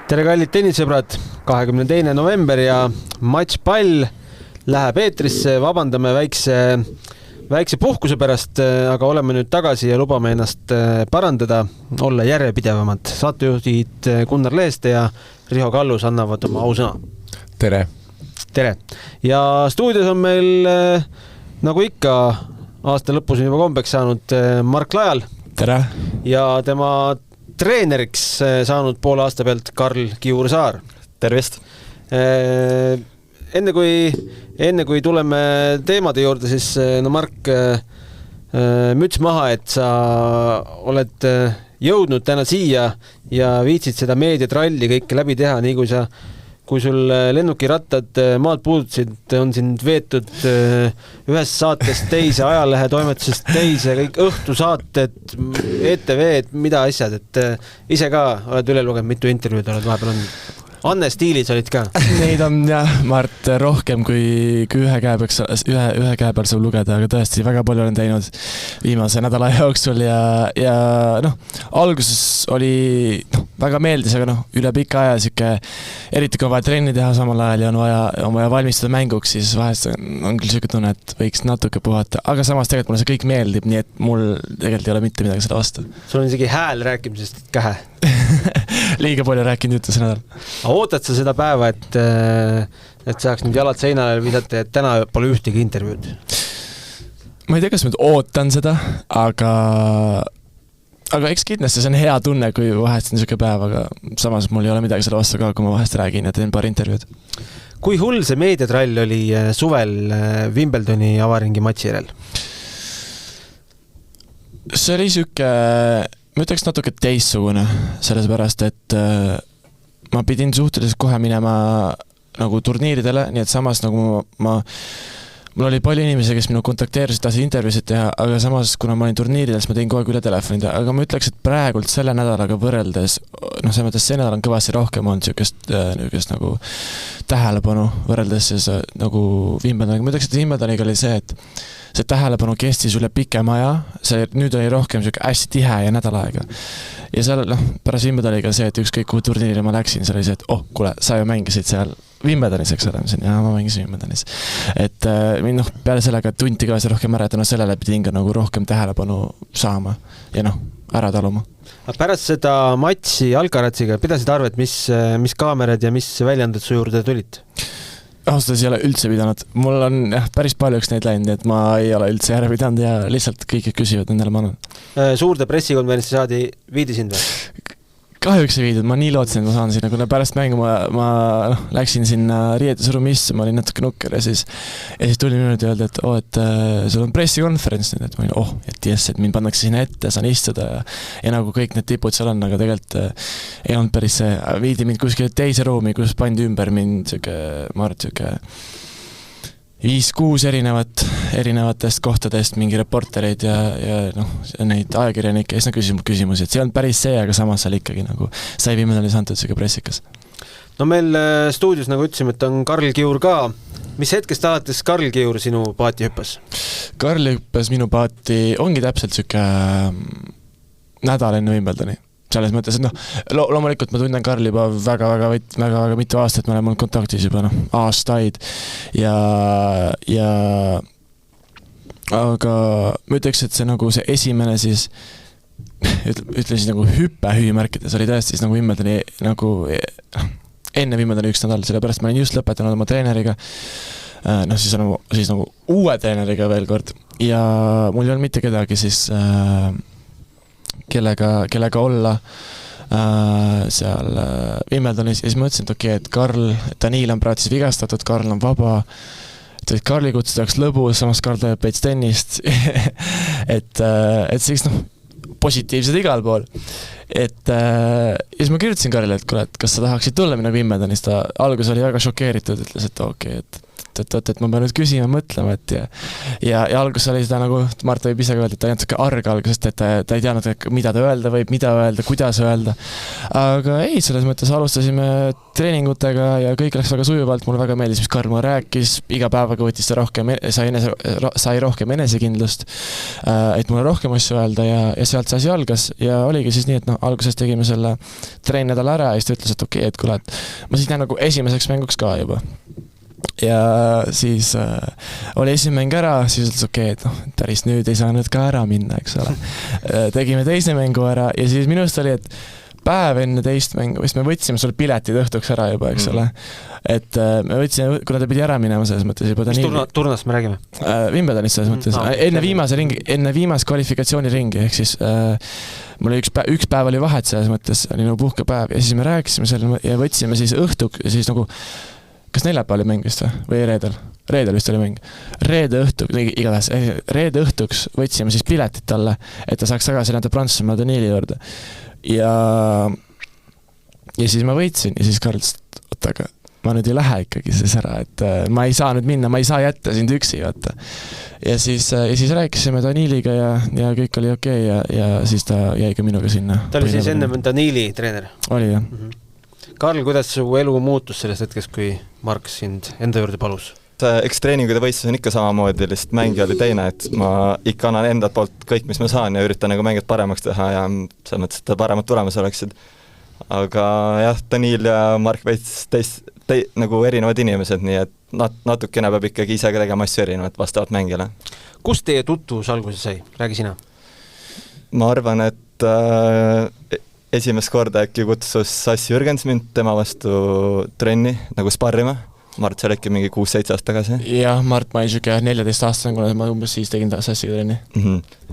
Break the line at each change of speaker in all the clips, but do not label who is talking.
Tere kallid tennisõbrad, 22. november ja matšpall läheb eetrisse, vabandame väikse puhkuse pärast, aga oleme nüüd tagasi ja lubame ennast parandada, olla järjepidevamad. Saatejuhid Gunnar Leeste ja Riho Kallus annavad oma ausõna.
Tere!
Tere! Ja stuudios on meil, nagu ikka, aasta lõpus on juba kombeks saanud Mark Lajal.
Tere!
Ja tema treeneriks saanud poole aasta pealt Karl Kiursaar.
Tervist!
Enne kui tuleme teemade juurde, siis no Mark, müts maha, et sa oled jõudnud täna siia ja viitsid seda meediatralli kõike läbi teha, nii kui sul lennukirattad maalt puudutasid, on sind veetud ühest saatest teise, ajalehe toimetusest teise, kõik õhtusaated, ETV, mida asjad, et ise ka oled üle lugenud, mitu intervjuud oled vahepeal on. Anne stiilis olid ka?
Neid on jah, Mart, rohkem kui ühe käe peal saab lugeda, aga tõesti väga palju olen teinud viimase nädala jooksul ja alguses oli väga meeldis, aga üle pika aja siuke, eriti kui on vaja trenni teha samal ajal ja on vaja valmistada mänguks, siis vahest on küll siuke tunne, et võiks natuke puhata, aga samas tegelikult mulle see kõik meeldib, nii et mul tegelikult ei ole mitte midagi seda vastu.
Sul on isegi hääl rääkimisest kähe.
Liiga palju rääkinud jutu see nädal.
Ootad sa seda päeva, et saaks nüüd jalad seinale visata, et täna pole ühtegi intervjuud?
Ma ei tea, kas ma ootan seda, aga eks kindlasti see on hea tunne, kui vahest on niisugune päev, aga samas mul ei ole midagi selle vastu ka, kui ma vahest räägin ja teen paar intervjuud.
Kui hull see meediatrall oli suvel Wimbledoni avaringi matši järel?
See oli siuke, ma ütleks natuke teissugune, selles pärast, et ma pidin suhteliselt kohe minema nagu turniiridele, nii et samas nagu mul oli palju inimesi, kes minu kontakteerisid, tahtsid intervjuusid teha, aga samas, kuna ma olin turniiridel, siis ma tein kogu aeg üle telefonida, aga ma ütleks, et praegult selle nädalaga võrreldes, see nädal on kõvasti rohkem olnud niisugust nagu tähelepanu võrreldes siis nagu Wimbledoniga. Ma ütleks, et Wimbledoniga oli see, et see tähelepanu kestis üle pikem aja, nüüd oli rohkem hästi tihe ja nädal aega. Ja seal, pärast Wimbledoniga see, et ükskõik kuhu turniiri ma läksin, see oli see, et kuule, sa ju mängisid seal Wimbledonis, eks ole, ja ma mängisin Wimbledonis. Et peale sellega tunti ka see rohkem ära, et sellele pidin ka nagu rohkem tähelepanu saama ja ära taluma.
Pärast seda matši Alcaraziga pidasid arvet, mis kaamerad ja mis väljandad su juurde tulid?
Austas ei ole üldse pidanud. Mul on päris paljuks neid läinud, et ma ei ole üldse järje pidanud ja lihtsalt kõik küsivad nendele ma annan.
Suurde pressikonverentsi viidi sind või?
Kahjuks ei viidud, ma nii lootsin, et ma saan sinna, kuna pärast mängu ma läksin sinna riietusruumi istu, ma olin natuke nukker ja siis tuli minult öelda, et sul on pressikonverents nüüd, et ma olin, et jess, et mind pannakse sinna ette, saan istuda ja nagu kõik need tipud seal on, aga tegelikult ei olnud päris see, viidi mind kuskile teise ruumi, kus pandi ümber mind ma arvan, 5-6 erinevatest kohtadest mingi reportereid ja neid ajakirjanikke ja siis küsimusi, et see on päris see, aga samas seal ikkagi nagu sai Wimbledonis antud siuke pressikas.
No meil stuudios nagu ütlesime, et on Karl Kiur ka. Mis hetkest alates Karl Kiur sinu paati hüppas? Karl
hüppas minu paati, ongi täpselt siuke nädal enne Wimbledoni. Selles mõttes, et loomulikult ma tunnen Karli juba väga mitu aastat, me oleme olnud kontaktis juba aastaid ja aga ma ütleks, et see nagu see esimene siis ütlesin nagu hüppehüümärkides oli tõesti siis nagu Wimbledoni nagu enne Wimbledoni üks nädal, sellepärast ma olin just lõpetanud oma treeneriga siis nagu uue treeneriga veel kord ja mul ei olnud mitte kedagi siis kellega olla seal Wimbledonis ja siis ma ütlesin, et okei, et Karl, Daniil on praegu vigastatud, Karl on vaba, et Karli kutsuda oleks lõbus, samas Karl teeb peits tennist et siis positiivsed igal pool ja siis ma kirjutasin Karlile, et kuule, et kas sa tahaksid tulla minna Wimbledonist, ta alguses oli väga šokeeritud, ütles, et okei, et et ma pean nüüd küsima, mõtlema, et ja alguses oli seda nagu, Mart võib ise öelda, et ta ei natuke arg algusest, et ta ei teadnud, mida ta öelda võib, mida öelda, kuidas öelda. Aga ei, selles mõttes alustasime treeningutega ja kõik läks väga sujuvalt, mulle väga meeldis, mis Karl mulle rääkis, iga päevaga võttis ta rohkem, sai rohkem enesekindlust, et mulle rohkem asju öelda ja sealt see asi algas ja oligi siis nii, et alguses tegime selle treeninädala ära ja siis ta ütles, et okei, et kuule, et ma siis näen nagu esimeseks mänguks ka juba. Ja siis oli esimene mäng ära, siis ütles okei, et päris nüüd ei saa nüüd ka ära minna, eks ole. Tegime teise mängu ära ja siis minust oli, et päev enne teist mängu, vist me võtsime sul piletid õhtuks ära juba, eks ole. Et me võtsime, kuna ta pidi ära minema selles mõttes juba.
Mis turnast me räägime?
Wimbledonist selles mõttes. Enne viimase kvalifikatsiooniringi, ehk siis mul oli üks päev oli vahet selles mõttes, oli nagu puhkepäev ja siis me rääkisime selle ja võtsime siis õhtuk ja siis nagu kas neljapäev oli mäng vist või reedel? Reedel vist oli mäng. Reede õhtuks võtsime siis piletit talle, et ta saaks tagasi näida Prantsusmaa Daniili juurde. Ja siis ma võitsin ja siis Karl ütles, et aga ma nüüd ei lähe ikkagi siis ära, et ma ei saa nüüd minna, ma ei saa jätta sind üksi, vaata. Ja siis rääkisime Daniiliga ja kõik oli okei ja siis ta jäi ka minuga sinna.
Ta oli siis enne Daniili treener?
Oli jah.
Karl, kuidas su elu muutus sellest hetkest, kui Mark sind enda juurde palus?
Eks treeningud ja võistlus on ikka samamoodi, lihtsalt mängi oli teine, et ma ikka annan enda poolt kõik, mis ma saan ja üritan nagu mängijat paremaks teha ja selles mõttes, et paremad tulemus oleksid. Aga jah, Daniil ja Mark veits nagu erinevad inimesed, nii et natukene peab ikkagi ise ka tegema asju erinevat vastavalt mängile.
Kust teie tutvus alguse sai? Räägi sina.
Ma arvan, et esimest korda äkki kutsus Sassi Jürgens mind tema vastu trenni nagu sparrima. Mart, see oli äkki mingi 6-7 aasta tagasi?
Jah, Mart, ma ei süke 14 aastane, kuna ma umbes siis tegin Sassiga trenni.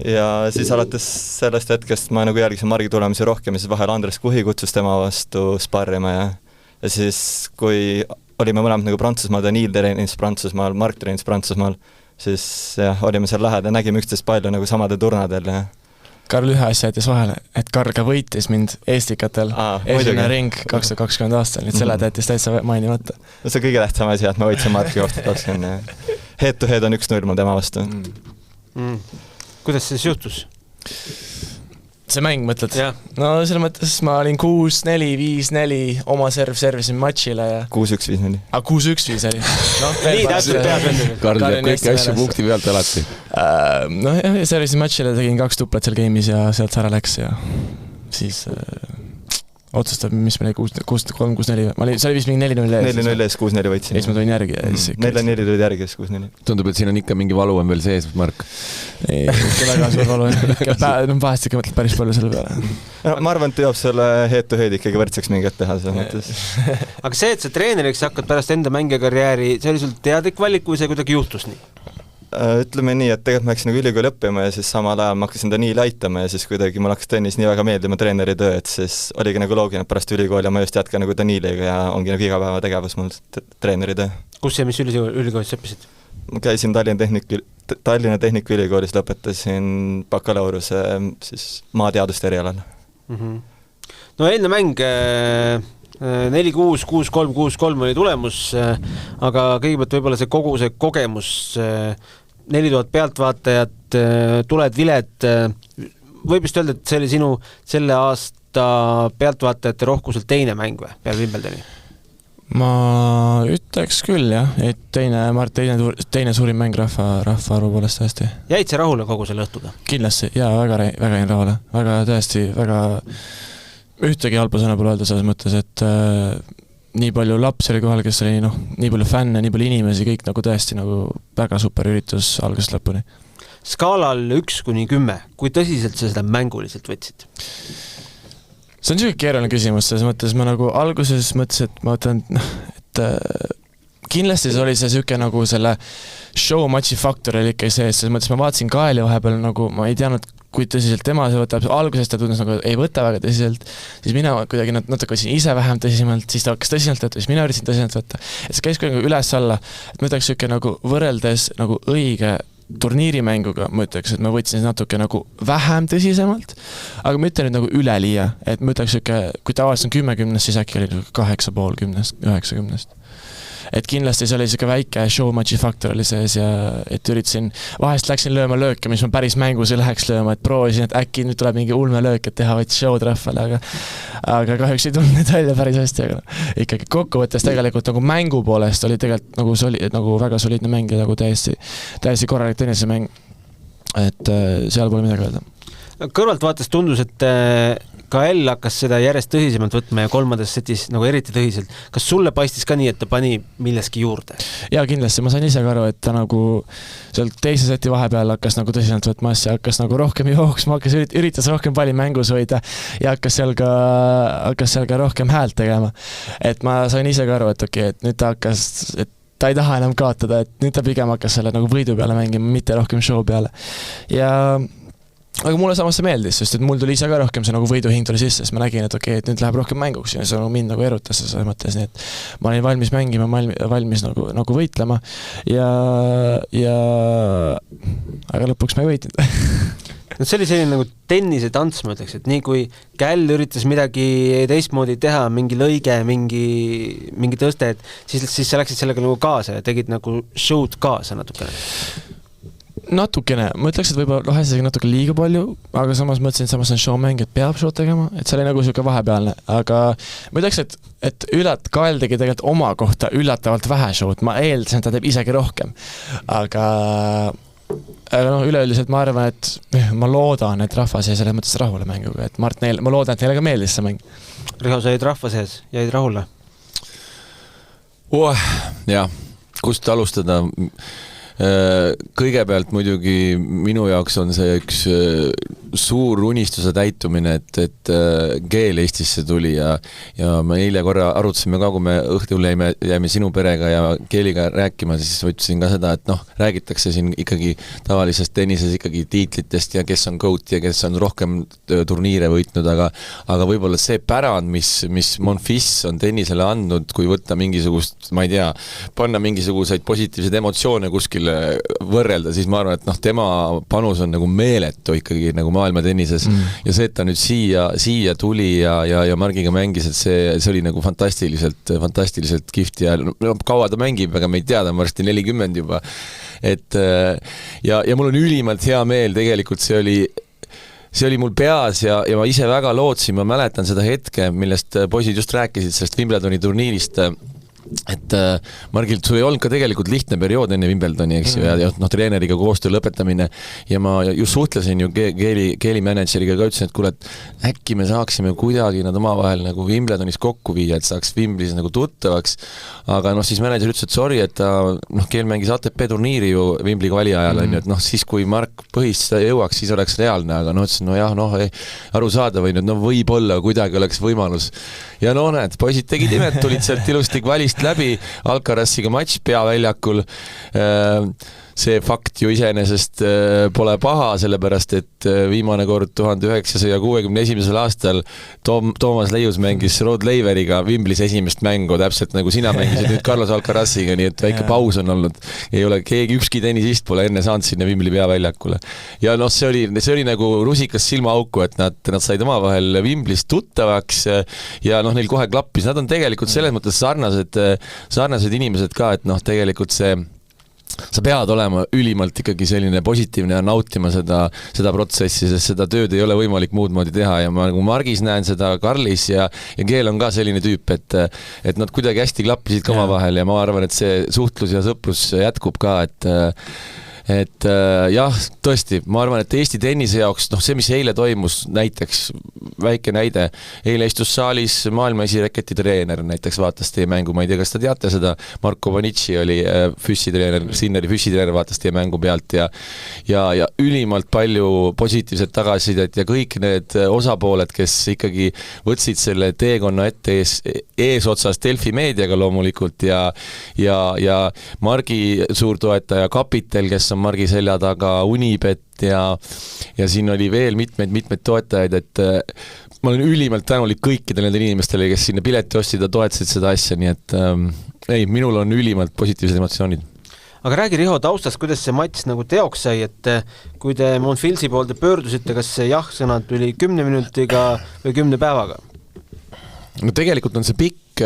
Ja siis alates sellest hetkest ma nagu jälgisin Margi tulemusi rohkem ja siis vahel Andres Kuhi kutsus tema vastu sparrima ja siis kui olime mõlemad nagu Prantsusmaal, Daniil treenis Prantsusmaal, Mark treenis Prantsusmaal, siis jah, olime seal lähedal ja nägime üksteist palju nagu samadel turnadel ja
Karl ühe asja jättis vahele, et Karl ka võitis mind Eestikatel esimene ring 2020 aastal, nii et selle jättis täitsa mainimata.
No see kõige tähtsam asi, et ma võitsin Marki 2020 ja head to head on 1-0 mul tema vastu.
Kuidas see siis juhtus?
See mäng, mõtled? No selle mõttes ma olin 6-4, 5-4, oma servisin matšile ja
6-1, 5-4.
6-1, 5-4.
Nii täpselt peab.
Karl teeb kõiki asju punkti pealt alati.
No jah, servisin matšile, tegin 2 tuplat seal game'is ja sealt ära läks ja siis otsustab, mis me 6-3, 6-4. See oli vist mingi 4-0 ees.
4-0 ees, 6-4 võitsin.
Ees ma tulin järgi.
4-4 tulid järgi, 6-4.
Tundub, et siin on ikka mingi valu on veel sees, Mark.
Ei, ikka väga suur valu. Vahest ikka mõtled päris palju selle peale.
Ma arvan, et jõuab selle head to head ikkagi võrdseks mingit teha selles mõttes.
Aga see, et sa treeneriks hakkad pärast enda mängijakarjääri, see oli sul teadlik valik või see kuidagi juhtus nii?
Ütleme nii, et tegelikult ma hakkasin nagu ülikooli õppima ja siis samal ajal ma hakkasin Daniili aitama ja siis kuidagi mul hakkas tennis nii väga meeldima treeneri töö, et siis oligi nagu loogiline, et pärast ülikooli ma just jätkan nagu Daniiliga ja ongi nagu igapäeva tegevus mul treeneri töö.
Kus ja mis ülikoolis õppisid?
Ma käisin Tallinna Tehnikaülikoolis, lõpetasin bakalaureuse siis maateaduste erialal.
No eelne mäng 4-6, 6-3, 6-3 oli tulemus, aga kõigepealt võib-olla see kogu see kogemus 4000 pealtvaatajat, tuled viled, võib just öelda, et see oli sinu selle aasta pealtvaatajate rohkuselt teine mäng või peale Wimbledoni?
Ma ütleks küll jah, et teine suurim mäng rahva arvu poolest tõesti.
Jäid see rahule kogu selle õhtuga?
Kindlasti, jaa, väga jäin rahule, väga tõesti, väga ühtegi halba sõna pole öelda selles mõttes, et nii palju lapsi oli kohal, kes oli nii palju fänne, nii palju inimesi, kõik nagu tõesti nagu väga super üritus algusest lõpuni.
Skaalal 1-10, kui tõsiselt sa seda mänguliselt võtsid?
See on selline keeruline küsimus, selles mõttes ma nagu alguses mõtlesin, et ma võtan, et kindlasti see oli see selline nagu selle show matchi faktor oli ikka sees, selles mõttes ma vaatasin Kaeli vahepeal nagu, ma ei teadnud, kui tõsiselt tema see võtab, algusest ta tundus nagu ei võta väga tõsiselt, siis mina kuidagi natuke võtsin ise vähem tõsisemalt, siis ta hakkas tõsiselt võtta, siis mina üritasin tõsiselt võtta. Et see käis kuidagi üles-alla, et ma ütleks selline nagu võrreldes nagu õige turniirimänguga, ma ütleks, et ma võtsin natuke nagu vähem tõsisemalt, aga ma ütlen nüüd nagu üleliia, et ma ütleks, kui tavaliselt on 10-10, siis äkki oli 8,5-10, 9-10. et kindlasti see oli siuke väike showmatchi faktor oli sees ja et üritasin, vahest läksin lööma lööke, mis ma päris mängus ei läheks lööma, et proovisin, et äkki nüüd tuleb mingi ulmelöök, et teha veits show'd rahvale, aga kahjuks ei tulnud need välja päris hästi, aga ikkagi kokkuvõttes tegelikult nagu mängu poolest oli tegelikult nagu väga soliidne mäng ja nagu täiesti korralik tennisemäng, et seal pole midagi öelda.
Kõrvalt vaates tundus, et ka L hakkas seda järjest tõsisemalt võtma ja kolmandas setis nagu eriti tõsiselt. Kas sulle paistis ka nii, et ta pani milleski juurde?
Jaa, kindlasti. Ma sain ise ka aru, et ta nagu sealt teise seti vahepeal hakkas nagu tõsiselt võtma asja, hakkas nagu rohkem jooksma, üritas rohkem palli mängus hoida ja hakkas seal ka rohkem häält tegema. Et ma sain ise ka aru, et okei, et nüüd ta hakkas, et ta ei taha enam kaotada, et nüüd ta pigem hakkas selle nagu võidu peale mängima, mitte rohkem show peale. Aga mulle samas see meeldis, sest et mul tuli ise ka rohkem see nagu võiduhing tuli sisse, siis ma nägin, et okei, et nüüd läheb rohkem mänguks ja see on mind nagu erutas selles mõttes, nii et ma olin valmis mängima, valmis nagu võitlema ja aga lõpuks ma ei võitnud.
See oli selline nagu tennise tants, ma ütleks, et nii kui Käll üritas midagi teistmoodi teha, mingi lõige, mingi tõste, et siis sa läksid sellega nagu kaasa ja tegid nagu show'd kaasa
natukene, ma ütleks, et võib-olla lahes natuke liiga palju, aga samas mõtlesin, et samas on showmäng, et peab show'd tegema, et see oli nagu siuke vahepealne, aga ma ütleks, et Kael tegi tegelikult oma kohta üllatavalt vähe show'd, ma eeldasin, et ta teeb isegi rohkem, aga üleüldiselt ma arvan, et ma loodan, et rahvas jäi selles mõttes rahule mänguga, et ma loodan, et neile ka meeldis see mäng.
Riho, sa jäid rahva sees, jäid rahule?
Jah, kust alustada? Kõigepealt muidugi minu jaoks on see üks suur unistuse täitumine, et Keel Eestisse tuli ja me eile korra arutasime ka, kui me õhtul jäime sinu perega ja Keeliga rääkima, siis võtsin ka seda, et räägitakse siin ikkagi tavalisest tennises ikkagi tiitlitest ja kes on GOAT ja kes on rohkem turniire võitnud, aga võib-olla see pärand, mis Monfils on tennisele andnud, kui võtta mingisugust, ma ei tea, panna mingisuguseid positiivseid emotsioone kuskil võrrelda, siis ma arvan, et tema panus on nagu meeletu ikkagi nagu maailma tennises ja see, et ta nüüd siia tuli ja Margiga mängis, et see oli nagu fantastiliselt kihvt ja kaua ta mängib, aga me ei tea, ta on varsti 40 juba, et ja mul on ülimalt hea meel, tegelikult see oli mul peas ja ma ise väga lootsin, ma mäletan seda hetke, millest poisid just rääkisid sellest Wimbledoni turniirist, et Margil, sul ei olnud ka tegelikult lihtne periood enne Wimbledoni, eks ju, ja treeneriga koostöö lõpetamine ja ma just suhtlesin ju Keeli mänedžeriga ka ütlesin, et kuule, et äkki me saaksime kuidagi nad omavahel nagu Wimbledonis kokku viia, et saaks Wimblis nagu tuttavaks, aga siis mänedžer ütles, et sorry, et Keel mängis ATP turniiri ju Wimbli kvali ajal, et siis kui Mark põhist jõuaks, siis oleks reaalne, aga ütlesin, arusaada või võib-olla kuidagi oleks võimalus ja näed, poisid tegid imet, tulid sealt ilusti kvalist läbi, Alcaraziga matš peaväljakul, see fakt ju iseenesest pole paha, sellepärast et viimane kord 1961. aastal Toomas Leius mängis Rod Laveriga Wimblis esimest mängu, täpselt nagu sina mängisid nüüd Carlos Alcaraziga, nii et väike paus on olnud. Ei ole ükski tennisist pole enne saanud sinna Wimbli peaväljakule. Ja see oli nagu rusikas silmaauku, et nad said omavahel Wimblis tuttavaks ja neil kohe klappis. Nad on tegelikult selles mõttes sarnased inimesed ka, et tegelikult sa pead olema ülimalt ikkagi selline positiivne ja nautima seda protsessi, sest seda tööd ei ole võimalik muud moodi teha ja ma nagu Margis näen seda Karlis ja Keel on ka selline tüüp, et nad kuidagi hästi klappisid ka omavahel ja ma arvan, et see suhtlus ja sõprus jätkub ka, et jah, tõesti, ma arvan, et Eesti tennise jaoks, see, mis eile toimus, näiteks väike näide, eile istus saalis maailma esireketi treener, näiteks vaatas teie mängu, ma ei tea, kas te teate seda, Marko Bonici oli Sinneri füssitreener, vaatas teie mängu pealt ja ülimalt palju positiivset tagasisidet ja kõik need osapooled, kes ikkagi võtsid selle teekonna ette eesotsas Delfi meediaga loomulikult ja Margi suurtoetaja Kapitel, kes on Margi selja taga, Unibet ja siin oli veel mitmeid toetajaid, et ma olen ülimalt tänulik kõikidele nendele inimestele, kes sinna pileti ostsid ja toetasid seda asja, nii et minul on ülimalt positiivsed emotsioonid.
Aga räägi Riho taustast, kuidas see matš nagu teoks sai, et kui te Monfilsi poolde pöördusite, kas see jah-sõna tuli 10 minutiga või 10 päevaga?
No tegelikult on see pikk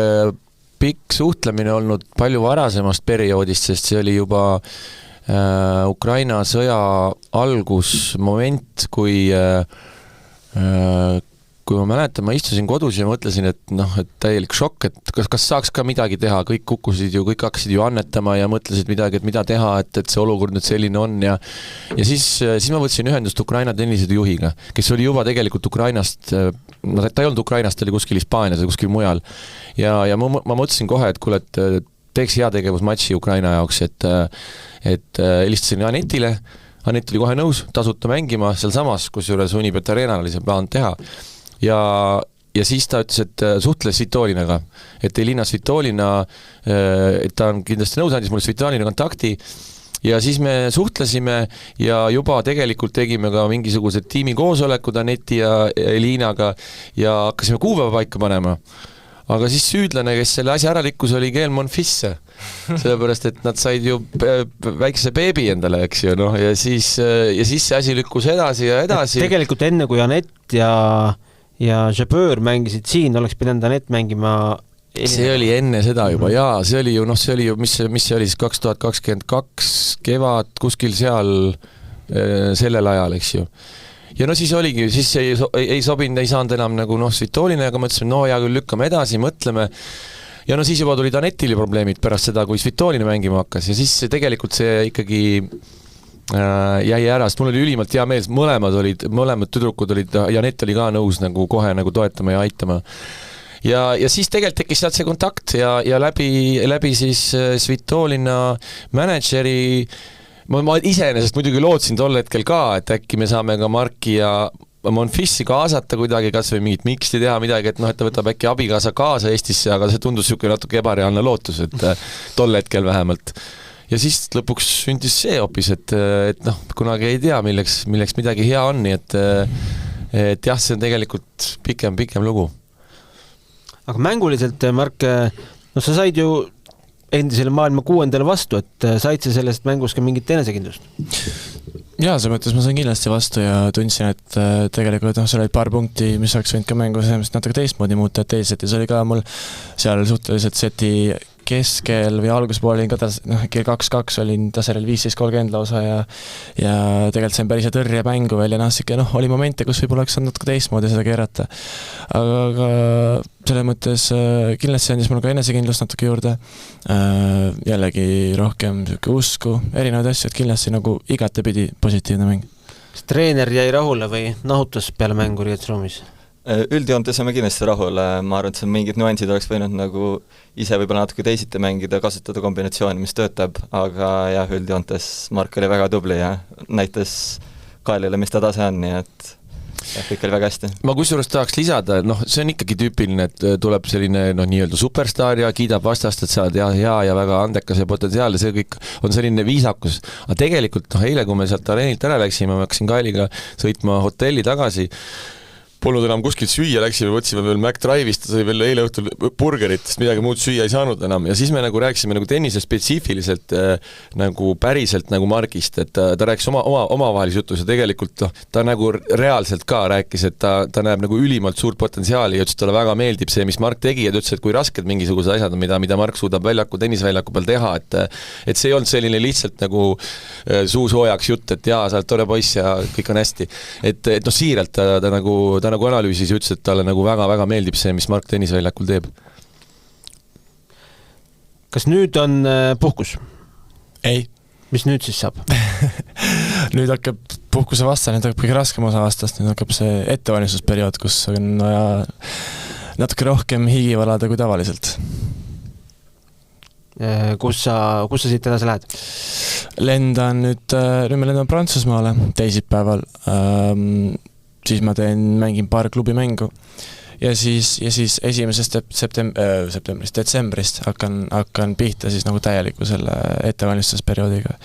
pikk suhtlemine olnud palju varasemast perioodist, sest see oli juba Ukraina sõja algusmoment, kui ma mäletan, ma istusin kodus ja mõtlesin, et et täielik šokk, et kas saaks ka midagi teha, kõik kõik hakkasid ju annetama ja mõtlesid midagi, et mida teha, et see olukord nüüd selline on ja siis ma võtsin ühendust Ukraina tennisede juhiga, kes oli juba tegelikult Ukrainast, ta ei olnud Ukrainast, ta oli kuskil Hispaanias või kuskil mujal ja ma mõtlesin kohe, et kuule, et teeks heategevusmatši Ukraina jaoks, et helistasin Anetile, Anett oli kohe nõus tasuta mängima sealsamas, kusjuures Unibet Arenal oli see plaan teha ja siis ta ütles, et suhtles Svitolinaga, et Elina Svitolina, et ta on kindlasti nõus, andis mulle Svitolina kontakti ja siis me suhtlesime ja juba tegelikult tegime ka mingisugused tiimikoosolekud Aneti ja Elinaga ja hakkasime kuupäeva paika panema. Aga siis süüdlane, kes selle asja ära rikkus, oli Gael Monfils, sellepärast, et nad said ju väikse beebi endale, eks ju, ja siis see asi lükkus edasi ja edasi.
Tegelikult enne, kui Anett ja Jabeur mängisid siin, oleks pidanud Anett mängima
see oli enne seda juba, jaa, see oli ju, mis see oli siis 2022 kevad, kuskil seal sellel ajal, eks ju. Ja siis oligi, siis ei sobinud, ei saanud enam nagu Svitolina, aga mõtlesime, hea küll, lükkame edasi, mõtleme. Ja siis juba tulid Anettili probleemid pärast seda, kui Svitolina mängima hakkas ja siis tegelikult see ikkagi jäi ära, sest mul oli ülimalt hea meel, mõlemad tüdrukud olid ja Anett oli ka nõus nagu kohe nagu toetama ja aitama. Ja siis tegelikult tekkis sealt see kontakt ja läbi siis Svitolina mänedžeri ma iseenesest muidugi lootsin tol hetkel ka, et äkki me saame ka Marki ja Monfilsi kaasata kuidagi, kas või mingit miksti teha midagi, et ta võtab äkki abikaasa kaasa Eestisse, aga see tundus niisugune natuke ebareaalne lootus, et tol hetkel vähemalt. Ja siis lõpuks sündis see hoopis, et kunagi ei tea, milleks midagi hea on, nii et jah, see on tegelikult pikem lugu.
Aga mänguliselt, Mark, sa said ju endisele maailma 6. vastu, et said sa sellest mängus ka mingit enesekindlust?
Jaa, see mõttes ma sain kindlasti vastu ja tundsin, et tegelikult seal olid paar punkti, mis oleks võinud ka mängu natuke teistmoodi muuta, et teisetis oli ka mul seal suhteliselt seti keskel või alguspool olin ka kell 2-2 olin taseril 15-30 lausa ja tegelikult sain päris tõrje mängu veel ja oli momente, kus võib-olla oleks saanud natuke teistmoodi seda keerata. Aga selle mõttes kindlasti andis mul ka enesekindlust natuke juurde, jällegi rohkem usku, erinevaid asju, et kindlasti nagu igatepidi positiivne mäng.
Kas treener jäi rahule või nahutas peale mängu riietusruumis?
Üldjoontes on kindlasti rahul, ma arvan, et see mingid nüansid oleks võinud nagu ise võib-olla natuke teisiti mängida, kasutada kombinatsiooni, mis töötab, aga jah, üldjoontes Mark oli väga tubli ja näitas Kaelile, mis ta tase on, nii et kõik oli väga hästi.
Ma kusjuures tahaks lisada, see on ikkagi tüüpiline, et tuleb selline nii-öelda superstaar ja kiidab vastast, et sa oled hea ja väga andekas ja potentsiaal ja see kõik on selline viisakus. Aga tegelikult eile, kui me sealt areenilt ära läksime, ma hakkasin Kaeliga sõitma hotelli tagasi, polnud enam kuskilt süüa, läksime, võtsime veel McDrive'ist, ta sai veel eile õhtul burgerit, sest midagi muud süüa ei saanud enam ja siis me nagu rääkisime nagu tennise spetsiifiliselt nagu päriselt nagu Margist, et ta rääkis omavahelis jutus ja tegelikult ta nagu reaalselt ka rääkis, et ta näeb nagu ülimalt suurt potentsiaali ja ütles, et talle väga meeldib see, mis Mark tegi ja ta ütles, et kui rasked mingisugused asjad on, mida Mark suudab tennisväljaku peal teha, et see ei olnud selline lihtsalt nagu suusoojaks jutt, et jaa, sa oled tore poiss ja kõik on hästi. Et siiralt ta nagu analüüsis ja ütles, et talle nagu väga-väga meeldib see, mis Mark tennisväljakul teeb.
Kas nüüd on puhkus?
Ei.
Mis nüüd siis saab?
Nüüd hakkab puhkuse vasta, nüüd hakkab kõige raskem osa vastast, nüüd hakkab see ettevalmistusperiood, kus on vaja natuke rohkem higi valada kui tavaliselt.
Kus sa siit edasi lähed? Nüüd
me lendame Prantsusmaale teisipäeval, siis ma mängin paar klubimängu ja siis 1. septembrist, detsembrist hakkan pihta siis nagu täieliku selle ettevalmistusperioodiga.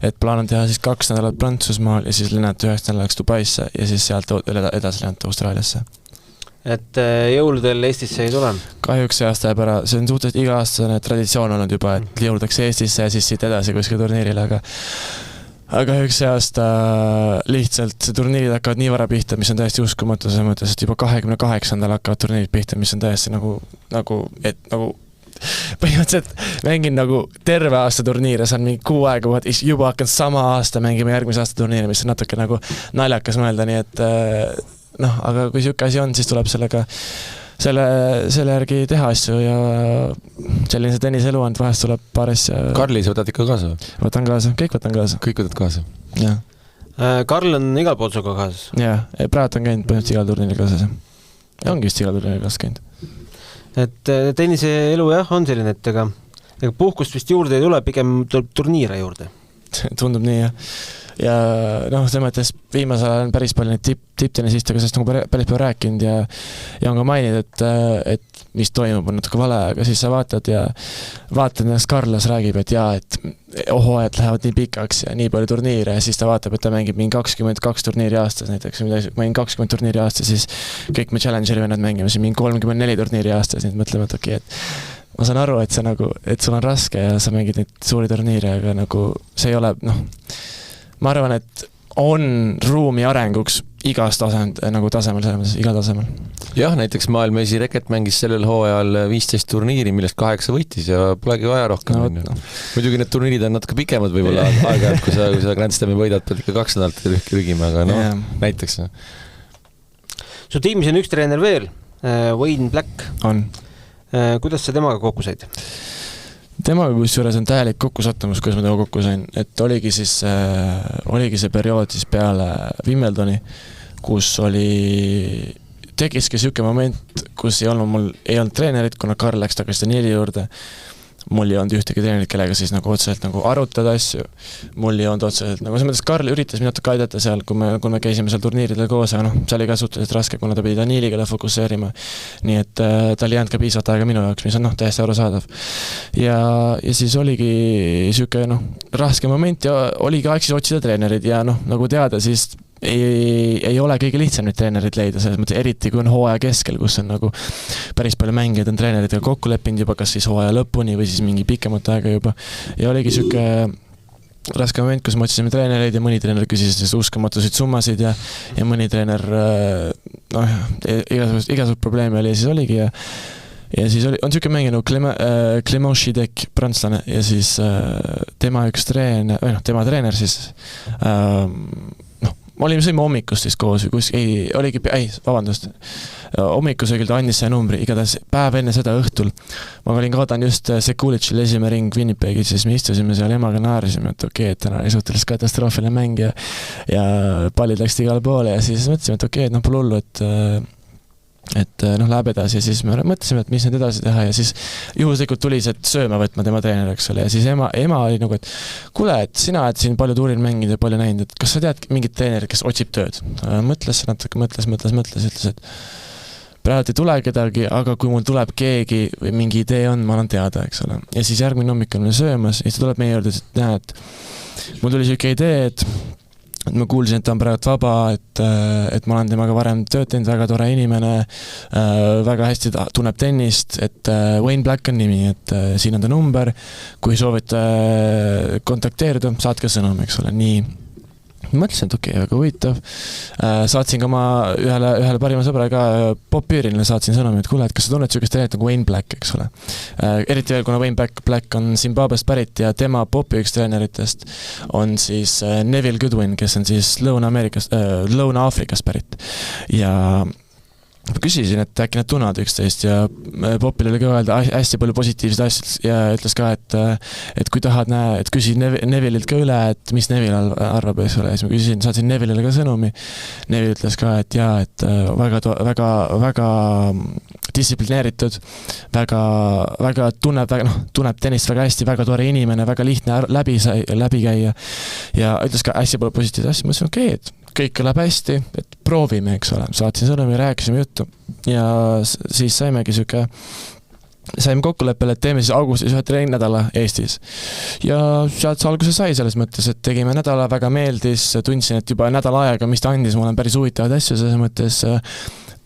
Et plaan on teha siis 2 nädalat Prantsusmaal ja siis lennata 9 nädalaks Dubaisse ja siis sealt edasi lennata Austraaliasse. Et
jõuludel Eestisse ei tule?
Kahjuks see aasta jääb ära, see on suhteliselt iga-aastane traditsioon olnud juba, et jõuldakse Eestisse ja siis siit edasi kuskil turniirile, aga üks see aasta lihtsalt turniirid hakkavad nii vara pihta, mis on täiesti uskumatu, selles mõttes, et juba 28. hakkavad turniirid pihta, mis on täiesti nagu põhimõtteliselt mängin nagu terve aasta turniire, saan mingi 6 aega, juba hakkan sama aasta mängima järgmise aasta turniire, mis on natuke nagu naljakas mõelda, nii et aga kui siuke asi on, siis tuleb selle järgi teha asju ja selline see tenniselu on, vahest tuleb paar asja.
Karli, sa võtad ikka kaasa?
Võtan kaasa, kõik võtan kaasa.
Kõik võtad kaasa?
Jah.
Karl on igal pool suga kaasas?
Jah, praegu on käinud põhimõtteliselt igal turniiril kaasas. Ja ongi vist igal turniiril kaasas käinud. Et
tenniseelu jah, on selline, et ega puhkust vist juurde ei tule, pigem tuleb turniire juurde.
Tundub nii, jah. Ja see mõttes viimasel ajal on päris palju neid tipptennisistega, sest nagu päris palju rääkinud ja on ka maininud, et mis toimub, on natuke vale, aga siis sa vaatad ennast Karlas räägib, et hooajad lähevad nii pikaks ja nii palju turniire ja siis ta vaatab, et ta mängib mingi 22 turniiri aastas näiteks, mängin 20 turniiri aastas, siis kõik me Challengeri vennad mängime siin mingi 34 turniiri aastas, nii et mõtleme, et okei, et ma saan aru, et see nagu, et sul on raske ja sa mängid neid suuri turniire, aga nagu see ei ole, ma arvan, et on ruumi arenguks igal tasemel, igal tasemel.
Jah, näiteks maailma esireket mängis sellel hooajal 15 turniiri, millest 8 võitis ja polegi vaja rohkem. Muidugi need turniirid on natuke pikemad võib-olla aega, et kui sa Grand Slami võidad, pead ikka 2 nädalat rügima, aga näiteks.
Su tiimis on üks treener veel, Wayne Black.
On.
Kuidas sa temaga kokku said?
Temaga kusjuures on täielik kokkusattumus, kuidas ma temaga kokku sain, et oligi see periood siis peale Wimbledoni, kus tekiski siuke moment, kus ei olnud treenerit, kuna Karl läks tagasi Danieli juurde. Mul ei olnud ühtegi treenerit, kellega siis nagu otseselt nagu arutada asju. Mul ei olnud otseselt, nagu mõttes Karl üritas mind natuke aidata seal, kui me käisime seal turniiridel koos, aga see oli ka suhteliselt raske, kuna ta pidi Daniiligale fokusseerima. Nii et ta oli jäänud ka piisavalt aega minu jaoks, mis on täiesti arusaadav. Ja siis oligi siuke raske moment ja oligi aeg siis otsida treenerid ja nagu teada, siis ei ole kõige lihtsam neid treenerid leida, selles mõttes eriti kui on hooaja keskel, kus on nagu päris palju mängijaid on treeneritega kokku leppinud juba, kas siis hooaja lõpuni või siis mingi pikemat aega juba. Ja oligi siuke raske moment, kus me otsisime treenereid ja mõni treener küsis uskamatusid summasid ja mõni treener igasugust probleemi oli ja siis oligi ja siis on siuke mängija nagu Clément Chidek, prantslane ja siis tema üks treener, tema treener siis sõime hommikust siis koos või hommikusöögil ta andis see numbri, igatahes päev enne seda õhtul. Ma olin kaotan just Sekulitšil esimene ring Winnipegis, siis me istusime seal emaga naarisime, et okei, et täna oli suhteliselt katastroofiline mäng ja pallid läksid igale poole ja siis mõtlesime, et okei, et pole hullu, et läheb edasi ja siis me mõtlesime, et mis nüüd edasi teha ja siis juhuslikult tuli see sööma võtma tema treeneriks oli ja siis ema oli nagu, et kuule, et sina oled siin palju tuuril mänginud ja palju näinud, et kas sa tead mingit treenerit, kes otsib tööd? Mõtles natuke, ütles, et praegu ei tule kedagi, aga kui mul tuleb keegi või mingi idee on, ma annan teada, eks ole. Ja siis järgmine hommik on söömas ja siis ta tuleb meie juurde, et näe, et mul tuli siuke idee, et ma kuulsin, et ta on praegu vaba, et ma olen temaga varem tööd teinud, väga tore inimene, väga hästi tunneb tennist, et Wayne Black on nimi, et siin on ta number, kui soovite kontakteerida, saatke sõnum, eks ole, nii. Mõtlesin, et okei, väga huvitav. Saatsin ka oma ühele parima sõbraga Bob Püürinile saatsin sõnumi, et kuule, et kas sa tunned siukest treenerit nagu Wayne Black, eks ole. Eriti veel, kuna Wayne Black on Zimbabwest pärit ja tema Bobi üks treeneritest on siis Neville Goodwin, kes on siis Lõuna-Aafrikast pärit. Ja küsisin, et äkki nad tunnevad üksteist ja Popil oli ka öelda hästi palju positiivseid asju ja ütles ka, et kui tahad et küsi Neville'ilt ka üle, et mis Neville arvab, eks ole, ja siis ma saatsin Neville'ile ka sõnumi. Neville ütles ka, et jaa, et väga distsiplineeritud, väga tunneb tennist väga hästi, väga tore inimene, väga lihtne läbi käia ja ütles ka hästi palju positiivseid asju, ma ütlesin, okei, et kõik läheb hästi, et proovime, eks ole. Saatsin sõnumi, rääkisime juttu ja siis saime kokkuleppele, et teeme siis augustis ühe treeninädala Eestis. Ja sealt see alguse sai selles mõttes, et tegime nädala, väga meeldis, tundsin, et juba nädala aega, mis ta andis, mul on päris huvitavad asju selles mõttes.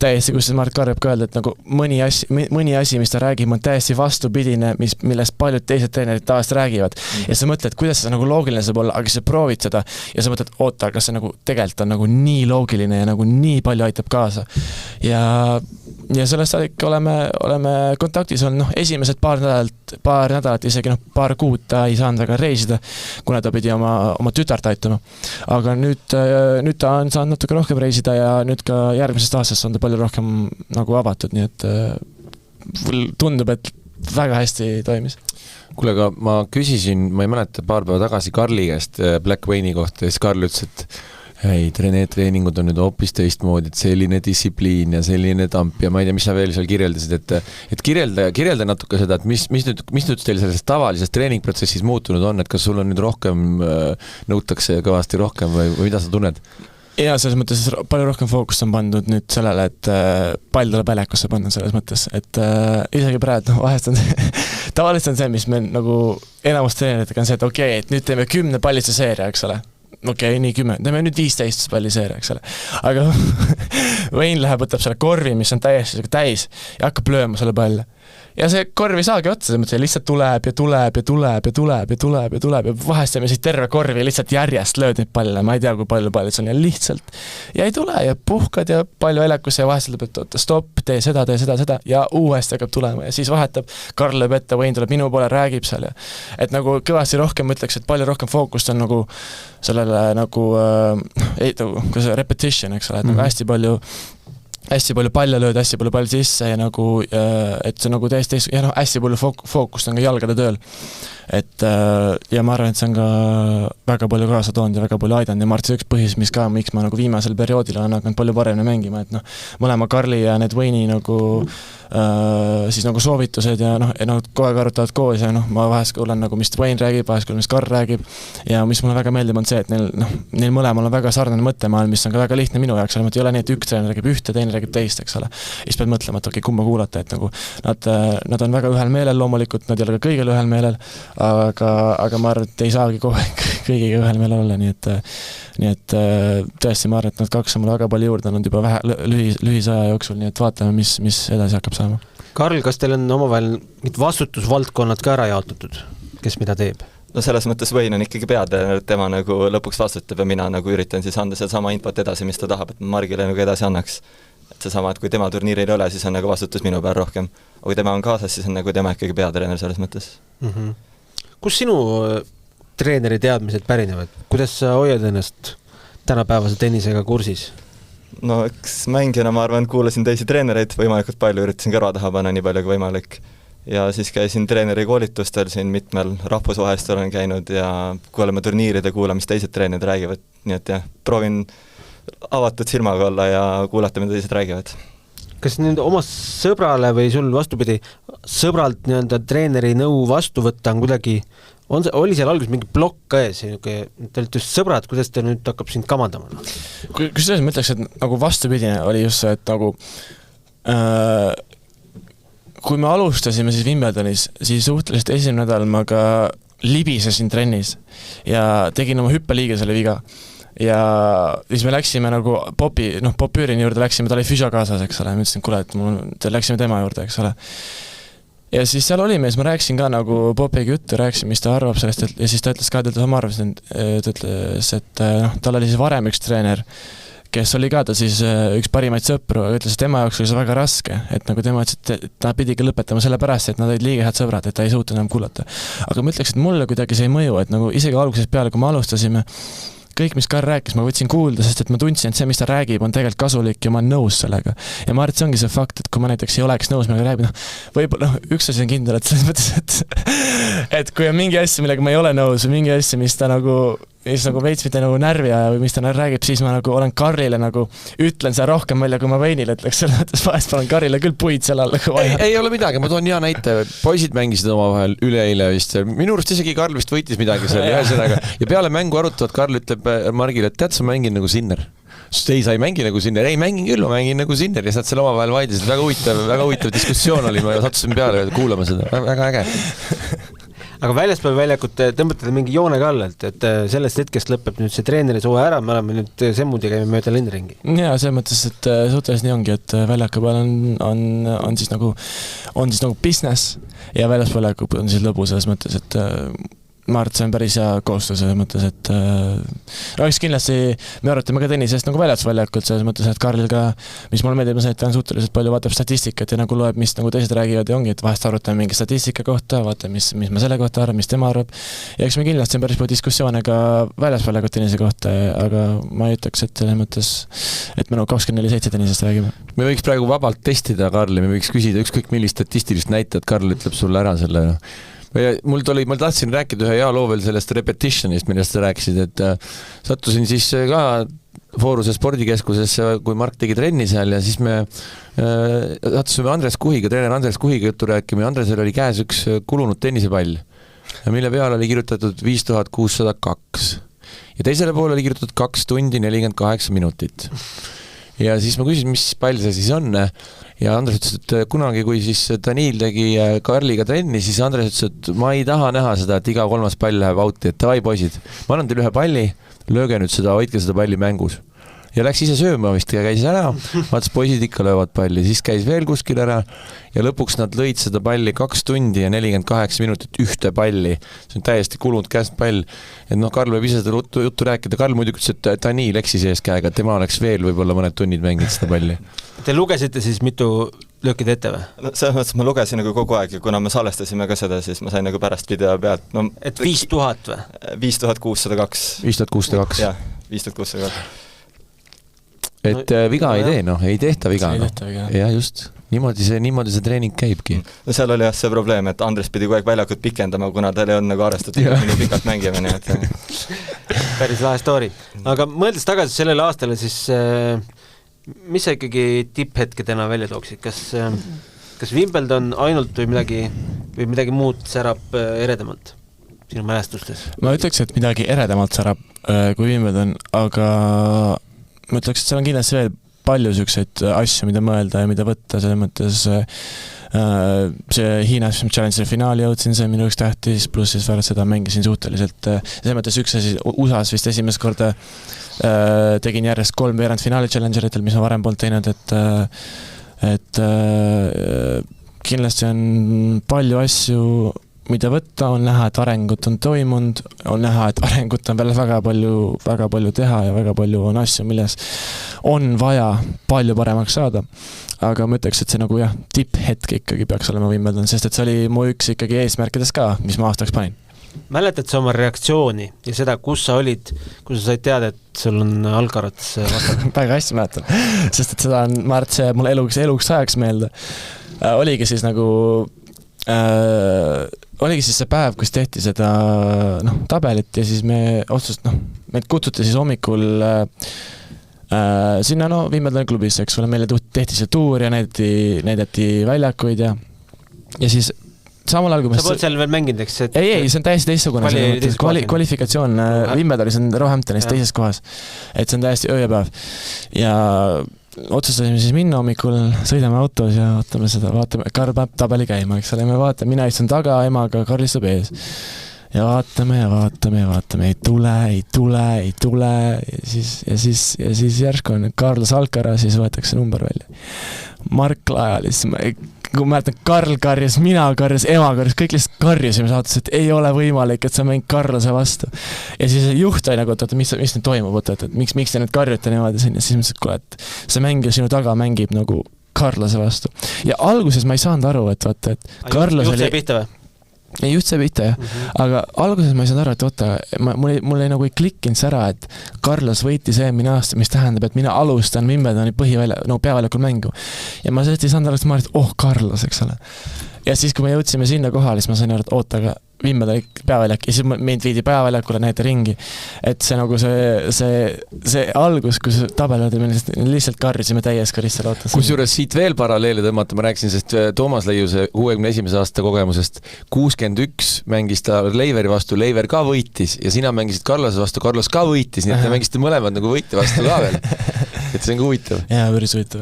täiesti, kus Mart Karp ka öelda, et nagu mõni asi, mis ta räägib, on täiesti vastupidine, millest paljud teised treenerid tavaliselt räägivad. Ja sa mõtled, kuidas see nagu loogiline saab olla, aga sa proovid seda ja sa mõtled, oota, kas see nagu tegelikult on nagu nii loogiline ja nagu nii palju aitab kaasa. Ja sellest ikka oleme kontaktis olnud, esimesed paar nädalat, isegi paar kuud ta ei saanud väga reisida, kuna ta pidi oma tütart aitama. Aga nüüd ta on saanud natuke rohkem reisida ja nüüd ka järgmisest aastast on ta palju rohkem nagu avatud, nii et tundub, et väga hästi toimis.
Kuule, aga ma küsisin, ma ei mäleta, paar päeva tagasi Karli käest Black Wayne'i kohta ja siis Karl ütles, et ei, treeningud on nüüd hoopis teistmoodi, et selline distsipliin ja selline tamp ja ma ei tea, mis sa veel seal kirjeldasid, et kirjelda natuke seda, et mis nüüd teil selles tavalises treeningprotsessis muutunud on, et kas sul on nüüd rohkem, nõutakse kõvasti rohkem või mida sa tunned?
Ja selles mõttes palju rohkem fookust on pandud nüüd sellele, et pall tuleb väljakusse panna selles mõttes, et isegi praegu vahest on tavaliselt on see, mis meil nagu enamus treeneritega on see, et okei, et nüüd teeme 10 palliste seeria, eks ole. Okei, nii 10, teeme nüüd 15 palliseeria, eks ole. Aga Wayne läheb, võtab selle korvi, mis on täiesti täis ja hakkab lööma selle palle. Ja see korv ei saagi otsa, see lihtsalt tuleb ja vahest teeme siis terve korvi lihtsalt järjest lööd neid palle, ma ei tea, kui palju pallis on ja lihtsalt ja ei tule ja puhkad ja palju väljakusse ja vahest ütleb, et stopp, tee seda ja uuesti hakkab tulema ja siis vahetab, Karl lööb ette, Wayne tuleb minu poole, räägib seal ja et nagu kõvasti rohkem ütleks, et palju rohkem fookust on nagu sellele nagu repetition, eks ole, et nagu hästi palju palle lööd, hästi palju pall sisse ja nagu, et see nagu täiesti ja hästi palju fookust on ka jalgade tööl. Et ja ma arvan, et see on ka väga palju kaasa toonud ja väga palju aidanud ja ma arvan, see üks põhjus, miks ma nagu viimasel perioodil on hakanud palju paremini mängima, et mõlema Karli ja need Wayne'i nagu siis nagu soovitused ja kogu aeg arutavad koos ja ma vahest kuulen nagu, mis Wayne räägib, vahest kuulen, mis Karl räägib ja mis mulle väga meeldib on see, et neil mõlemal on väga sarnane mõttemaailm, mis on ka väga lihtne minu jaoks, ei ole nii, et üks treener räägib ühte, teine räägib teist, eks ole. Ja siis pead mõtlema, et kumba kuulata, et nagu nad on väga ühel meelel loomulikult, nad ei ole ka kõigil ühel meelel, aga ma arvan, et ei saagi kõigiga ühel meelel olla, nii et tõesti ma arvan, et nad kaks on mul väga palju juurde olnud juba lühise aja jooksul, nii et vaatame, mis edasi hakkab saama.
Karl, kas teil on omavahel vastutusvaldkonnad ka ära jaotatud, kes mida teeb?
No selles mõttes Wayne on ikkagi peatreener, et tema nagu lõpuks vastutab ja mina nagu üritan siis anda seda sama infot edasi, mis ta tahab, et Margile nagu edasi annaks. Et seesama, et kui tema turniiril ei ole, siis on nagu vastutus minu peal rohkem. Aga kui tema on kaasas, siis on nagu tema ikkagi peatreener selles mõttes.
Kus sinu treeneri teadmised pärinevad? Kuidas sa hoiad ennast tänapäevase tennisega kursis?
No eks mängijana ma arvan, kuulasin teisi treenereid võimalikult palju, üritasin kõrva taha panna nii palju kui võimalik. Ja siis käisin treeneri koolitustel siin mitmel rahvusvahelistel olen käinud ja kuuleme turniiride, kuulame, mis teised treenerid räägivad. Nii et jah, proovin avatud silmaga olla ja kuulata, mida teised räägivad.
Kas nüüd oma sõbrale või sul vastupidi, sõbralt treeneri nõu vastu võtta on kuidagi, oli seal alguses mingi plokk ka ees, te olete just sõbrad, kuidas te nüüd hakkab sind kamandama?
Kui selles mõtleks, et nagu vastupidine oli just see, et nagu kui me alustasime siis Wimbledonis, siis suhteliselt esimene nädal ma ka libisesin trennis ja tegin oma hüppeliigesele viga. Ja siis me läksime nagu Popüürini juurde läksime, ta oli füsio kaasas, eks ole, ma ütlesin, kuule, et läksime tema juurde, eks ole. Ja siis seal olime, siis ma rääkisin ka nagu Popiga juttu, rääkisin, mis ta arvab sellest, ja siis ta ütles ka, ta sama arvas, ta ütles, et tal oli siis varem üks treener, kes oli ka ta siis üks parimaid sõpru, aga ütles, et tema jaoks oli see väga raske, et nagu tema ütles, et ta pidigi lõpetama selle pärast, et nad olid liiga head sõbrad, et ta ei suutnud enam kuulata. Aga ma ütleks, et mulle kuidagi see ei mõju, et nagu isegi algusest peale, kui me alustasime, kõik, mis Karl rääkis, ma võtsin kuulda, sest et ma tundsin, et see, mis ta räägib, on tegelikult kasulik ja ma olen nõus sellega. Ja ma arvan, et see ongi see fakt, et kui ma näiteks ei oleks nõus, millega räägib, võib-olla üks asi on kindel, et selles mõttes, et kui on mingi asja, millega ma ei ole nõus või mingi asja, mis ta nagu veits mitte nagu närvi aja või mis ta räägib, siis ma nagu olen Karlile nagu ütlen seda rohkem välja, kui ma Wayne'ile ütleks, selles mõttes vahest panen Karlile küll puid seal all.
Ei ole midagi, ma toon hea näite, poisid mängisid omavahel üleeile vist, minu arust isegi Karl vist võitis midagi seal ühesõnaga ja peale mängu arutavad, Karl ütleb Margile, et tead, sa mängin nagu Sinner. Ei, sa ei mängi nagu Sinner, ei mängin küll, ma mängin nagu Sinner ja saad seal omavahel vaidlesid, väga huvitav diskussioon oli, ma sattusin peale kuulama seda, väga äge.
aga väljaspool väljakut tõmbate mingi joone ka alla, et sellest hetkest lõpeb nüüd see treeneri suve ära, me oleme nüüd Semmudi käime mööda linnaringi.
Ja selles mõttes, et suhteliselt nii ongi, et väljaka peal on siis nagu business ja väljaspool väljakut on siis lõbu selles mõttes, et ma arvan, et see on päris hea koostöö selles mõttes, et eks kindlasti me arutame ka tennisest nagu väljasväljakult selles mõttes, et Karl ka, mis mulle meeldib, et ta on suhteliselt palju vaatab statistikat ja nagu loeb, mis nagu teised räägivad ja ongi, et vahest arutame mingi statistika kohta, vaata, mis ma selle kohta arvan, mis tema arvab. Ja eks me kindlasti on päris palju diskussioone ka väljasväljakut tennise kohta, aga ma ei ütleks, et selles mõttes, et me nagu 24/7 tennisest räägime.
Me võiks praegu vabalt testida Karli, me võiks küsida ükskõik millist statistilist näitajat, Karl ütleb sulle ära selle. Ma tahtsin rääkida ühe hea loo veel sellest repetitionist, millest sa rääkisid, et sattusin siis ka Fooruse spordikeskusesse, kui Mark tegi trenni seal ja siis me sattusime Andres Kuhiga, treener Andres Kuhiga juttu rääkima ja Andresel oli käes üks kulunud tennisepall, mille peal oli kirjutatud 5602 ja teisele poole oli kirjutatud 2 tundi 48 minutit. Ja siis ma küsisin, mis pall see siis on ja Andres ütles, et kunagi, kui siis Daniil tegi Karliga trenni, siis Andres ütles, et ma ei taha näha seda, et iga 3. pall läheb outi, et davai poisid, ma annan teile ühe palli, lööge nüüd seda, hoidke seda palli mängus. Ja läks ise sööma vist ja käis ära, vaatas poisid ikka löövad palli, siis käis veel kuskil ära ja lõpuks nad lõid seda palli 2 tundi ja 48 minutit ühte palli. See on täiesti kulunud käest pall. Et Karl võib ise seda juttu rääkida. Karl muidugi ütles, et Daniil eksis ees käega, et tema oleks veel võib-olla mõned tunnid mänginud seda palli.
Te lugesite siis mitu löökid ette või?
No, selles mõttes ma lugesin nagu kogu aeg ja kuna me salestasime ka seda, siis ma sain nagu pärast video pealt. No,
et 5000 või?
5602.
5602.
Jah, 5602.
Et viga ei tee, ei tehta viga. Ja just, niimoodi see treening käibki.
No seal oli jah see probleem, et Andres pidi kogu aeg väljakut pikendama, kuna tal ei olnud nagu arvestatud minu pikalt mängimine.
Päris lahe story. Aga mõeldes tagasi sellele aastale, siis mis sa ikkagi tipphetkedena välja tooksid? Kas Wimbledon ainult või midagi muud särab eredamalt sinu mälestustes?
Ma ütleks, et midagi eredamalt särab kui Wimbledon, aga ma ütleks, et seal on kindlasti veel palju selliseid asju, mida mõelda ja mida võtta, selles mõttes see Hiina Challengeri finaali jõudsin, see minu üks tähtis, pluss siis vääralt seda mängisin suhteliselt, selles mõttes üks asi USA-s vist esimest korda tegin järjest 3 veerandfinaali Challengeritel, mis ma varem polnud teinud, et kindlasti on palju asju, mida võtta, on näha, et arengut on toimunud, on näha, et arengut on veel väga palju teha ja väga palju on asju, milles on vaja palju paremaks saada. Aga ma ütleks, et see nagu tipphetk ikkagi peaks olema Wimbledon, sest et see oli mu üks ikkagi eesmärkides ka, mis ma aastaks panin.
Mäletad sa oma reaktsiooni ja seda, kus sa olid, kus sa said teada, et sul on Alcaraz vastab?
Väga hästi mäletan, sest et seda on, ma arvan, et see mul eluks ajaks meelde. Oligi siis nagu oligi siis see päev, kus tehti seda tabelit ja siis me meid kutsuti siis hommikul sinna Wimbledoni klubisse, eks ole, meile tehti see tuur ja näidati väljakuid ja siis samal ajal, kui
sa polnud seal veel mänginud, eks?
Ei, see on täiesti teistsugune kvalifikatsioon Wimbledonis on Roehamptonis teises kohas, et see on täiesti öö ja päev ja otsustasime siis minna hommikul, sõidame autos ja vaatame, Karl paneb tabeli käima, eks ole, me vaatame, mina istun taga, emaga, Karl istub ees ja vaatame, ei tule ja siis järsku on Carlos Alcaraz, siis võetakse number välja. Mark Lajalis, kui mäletan, Karl karjas, mina karjas, ema karjas, kõik lihtsalt karjasime saates, et ei ole võimalik, et sa mängid Carlose vastu. Ja siis juht oli nagu, et mis nüüd toimub, et miks te nüüd karjute niimoodi siin, ja siis mõtlesin, et kuule, et see mängija sinu taga mängib nagu Carlose vastu. Ja alguses ma ei saanud aru, et vaata, et Carlos
oli... Juht sai pihta või?
Ei, just see pihta, jah. Aga alguses ma ei saanud aru, et oota, mul ei nagu ei klikkinud see ära, et Carlos võitis eelmine aasta, mis tähendab, et mina alustan Wimbledoni peaväljakul mängu. Ja ma sellest ei saanud aru, et ma arvan, et Carlos, eks ole. Ja siis, kui me jõudsime sinna kohale, siis ma sain aru, et oota, aga Wimbledoni peaväljak ja siis meid viidi peaväljakule näete ringi. Et see nagu see algus, kus tabelad lihtsalt karjasime täies karissa lootas.
Kusjuures siit veel paralleeli tõmmata, ma rääkisin, sest Toomas Leiuse 61. aasta kogemusest 61 mängis ta Leiveri vastu, Leiver ka võitis ja sina mängisid Carlose vastu, Carlos ka võitis, nii et te mängisite mõlemad nagu võite vastu ka veel. et see on ka huvitav.
Jaa, päris huvitav.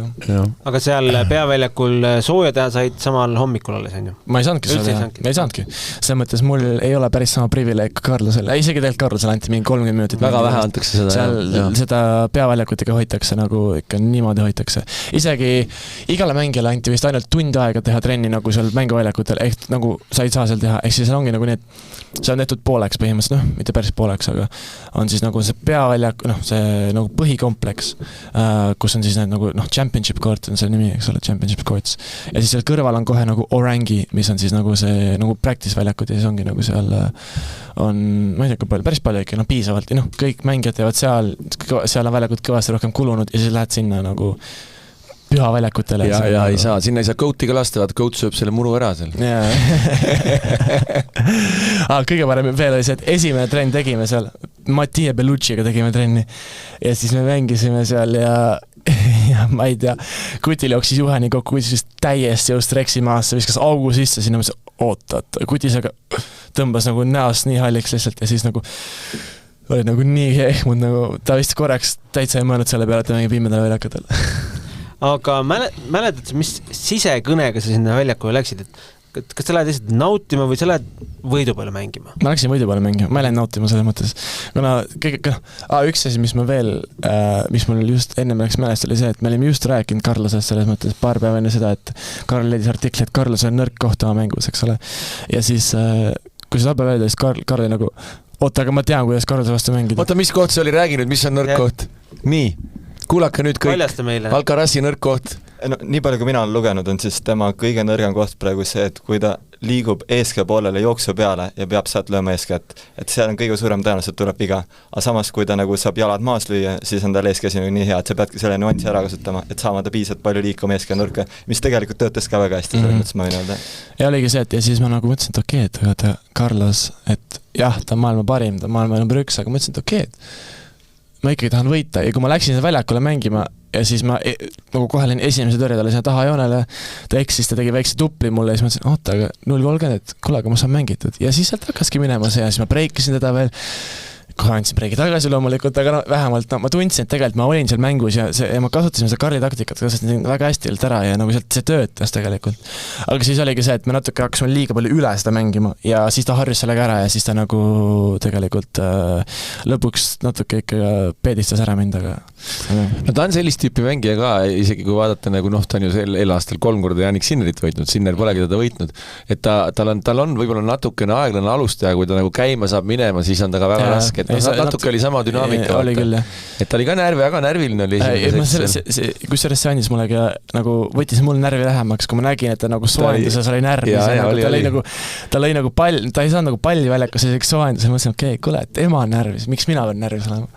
Aga seal peaväljakul sooja teha said samal hommikul alles, on ju?
Ma ei saanudki seda teha, ei saanudki. Selles mõttes mul ei ole päris sama privileeg Karlusel, isegi tegelikult Karlusel anti mingi 30 minutit.
Väga vähe antakse seda.
Seal seda peaväljakut ikka hoitakse nagu ikka niimoodi hoitakse. Isegi igale mängijale anti vist ainult tund aega teha trenni nagu seal mänguväljakutel, ehk nagu sa ei saa seal teha, ehk siis ongi nagu need, see on tehtud pooleks põhimõtteliselt, mitte päris pooleks, aga on siis nagu see peaväljak, see nagu põhikompleks, kus on siis need nagu championship court on see nimi, eks ole, championship courts. Ja siis seal kõrval on kohe nagu Orangi, mis on siis nagu see nagu practice väljakud ja siis ongi nagu seal on, ma ei tea, kui palju, päris palju ikka, piisavalt ja kõik mängijad teevad seal on väljakud kõvasti rohkem kulunud ja siis lähed sinna nagu püha väljakutele.
Ja ei saa, sinna ei saa Goat'i ka lasta, vaat Goat sööb selle muru ära seal.
Kõige parem veel oli see, et esimene trenn tegime seal, Mattia Bellucciga tegime trenni ja siis me mängisime seal ja ma ei tea, Kutil jooksis Juhani kokku, Kutis vist täiesti jõust reksi maasse, viskas augu sisse, sinna mõtles, oot, Kutis aga tõmbas nagu näost nii halliks lihtsalt ja siis nagu oli nagu nii ehmud, nagu ta vist korraks täitsa ei mõelnud selle peale, et ta mängib pimedale väljakutel.
Aga mäletad, mis sisekõnega sa sinna väljakule läksid, et kas sa lähed lihtsalt nautima või sa lähed võidu peale mängima?
Ma läksin võidu peale mängima, ma lähen nautima selles mõttes. Üks asi, mis mul just enne läks mälest, oli see, et me olime just rääkinud Karlosest selles mõttes paar päeva enne seda, et Karl leidis artikli, et Karlos on nõrk koht oma mängus, eks ole. Ja siis, kui see tabe välja, siis Karl oli nagu, oota, aga ma tean, kuidas Karlose vastu mängida.
Oota, mis koht see oli rääginud, mis on nõrk koht? Nii. Kuulake nüüd kõik. Alcarasi nõrk koht.
No, nii palju, kui mina olen lugenud, on siis tema kõige nõrgem koht praegu see, et kui ta liigub eeskää poolele jooksu peale ja peab sealt lööma eeskät, et seal on kõige suurem tõenäoliselt tuleb viga. Aga samas, kui ta nagu saab jalad maas lüüa, siis on tal eeskäsi nii hea, et sa peadki selle nuanssi ära kasutama, et saamada piisavalt palju liikuma eeskää nurka, mis tegelikult töötas ka väga hästi, selles mõttes ma võin öelda.
Ja oligi see, et ja siis ma nagu mõtlesin, et okei, et Carlos, et jah, ta on maailma parim, ta on maailma number 1, aga mõtlesin, et okei, et ma ikkagi tahan võita ja kui ma läksin väljakule mängima ja siis ma nagu kohe olin esimese tõrje, ta oli sinna taha joonele, ta eksis, ta tegi väikse tupli mulle ja siis mõtlesin, oota, aga 0-30, et kuule, aga ma saan mängitud. Ja siis sealt hakkaski minema see ja siis ma breikisin teda veel, kohe andsin breiki tagasi loomulikult, aga vähemalt ma tundsin, et tegelikult ma olin seal mängus ja ma kasutasin seda Karli taktikat, kasutasin väga hästi ära ja nagu sealt see töötas tegelikult. Aga siis oligi see, et me natuke hakkasime liiga palju üle seda mängima ja siis ta harjus sellega ära ja siis ta nagu tegelikult lõpuks natuke ikka peedistas ära mind, aga
no ta on sellist tüüpi mängija ka, isegi kui vaadata nagu ta on ju sel aastal 3 korda Janik Sinnerit võitnud, Sinner polegi teda võitnud, et tal on võib-olla natukene aeglane alustaja, kui ta nagu käima saab minema, siis on ta ka väga raske. Natuke oli sama dünaamika.
Oli küll, jah.
Et ta oli ka väga närviline oli
kus selles see andis mulle nagu võttis mul närvi lähemaks, kui ma nägin, et ta nagu soenduses oli närvis. Ta lõi nagu pall, ta ei saanud nagu palli väljakas, see soendus ja mõtlesin, okei, kuule, et ema on närvis, miks mina pean närvis olema?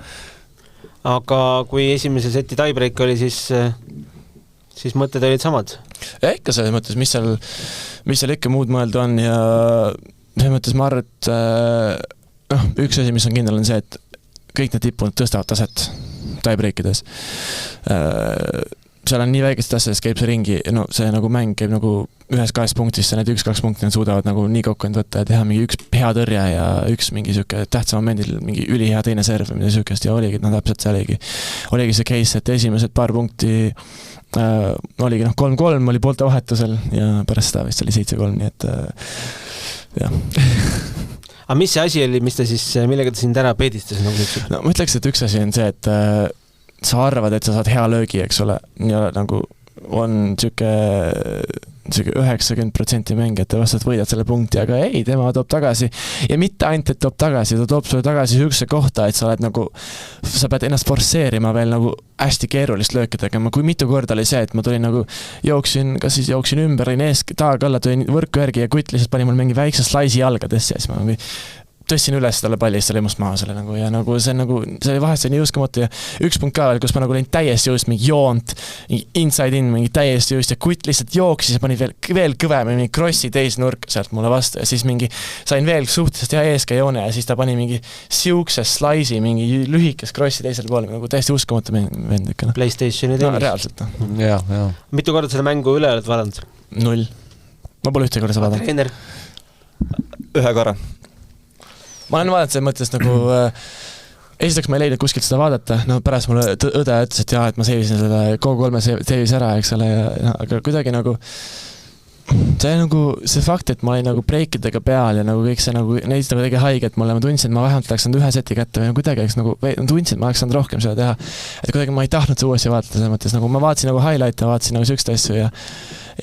Aga kui esimese seti tiebreak oli, siis mõtted olid samad?
Ja ikka selles mõttes, mis seal ikka muud mõelda on ja selles mõttes ma arvan, et üks asi, mis on kindel, on see, et kõik need tippunud tõstavad taset tiebreakides. Seal on nii väikest asjades käib see ringi, see nagu mäng käib nagu 1-2 punktisse, need 1-2 punkti suudavad nagu nii kokku end võtta ja teha mingi üks hea tõrje ja üks mingi siuke tähtsam momendil mingi ülihea teine serv või mida siukest ja oligi, täpselt see oligi see case, et esimesed paar punkti oligi 3-3 oli poolte vahetusel ja pärast seda vist oli 7-3, nii et jah.
Aga mis see asi oli, millega ta sind ära peedistas?
No ma ütleks, et üks asi on see, et sa arvad, et sa saad hea löögi, eks ole, ja nagu on siuke 90% mängijate vastu, et võidad selle punkti, aga ei, tema toob tagasi ja mitte ainult, et toob tagasi, ta toob sulle tagasi siukse kohta, et sa oled nagu, sa pead ennast forsseerima veel nagu hästi keerulist lööki tegema, kui mitu korda oli see, et ma tulin nagu jooksin ümber, olin ees, taag alla, tulin võrku järgi ja Kutt lihtsalt pani mul mingi väikse slaisi jalgadesse ja siis ma tõssin üles talle palli, siis ta lõimus maha selle nagu ja nagu see oli vahest see nii uskumatu ja üks punkt ka veel, kus ma nagu olin täiesti just mingi joont, inside in, mingi täiesti just ja Kutt lihtsalt jooksis ja pani veel kõvem mingi crossi teisnurk sealt mulle vastu ja siis mingi sain veel suhteliselt hea eeskä joone ja siis ta pani mingi siukse slaisi, mingi lühikes crossi teisel pool, nagu täiesti uskumatu vend ikka.
PlayStationi
teenis. No reaalselt.
Ja.
Mitu korda seda mängu üle oled vaadanud?
0. Ma pole ühte korda seda vaadanud.
Treener?
1 korra.
Ma olen vaadanud selles mõttes nagu esiteks ma ei leidnud kuskilt seda vaadata, no pärast mulle õde ütles, et jaa, et ma seivisin selle Go3 seivis ära, eks ole, aga kuidagi nagu see fakt, et ma olin nagu breikidega peal ja nagu kõik see nagu neist nagu tegi haiget mulle, ma tundsin, et ma vähemalt oleks saanud ühe seti kätte või kuidagi oleks nagu, tundsin, et ma oleks saanud rohkem seda teha. Et kuidagi ma ei tahtnud see uuesti vaadata, selles mõttes nagu ma vaatasin nagu highlight'e, vaatasin nagu sükst asju ja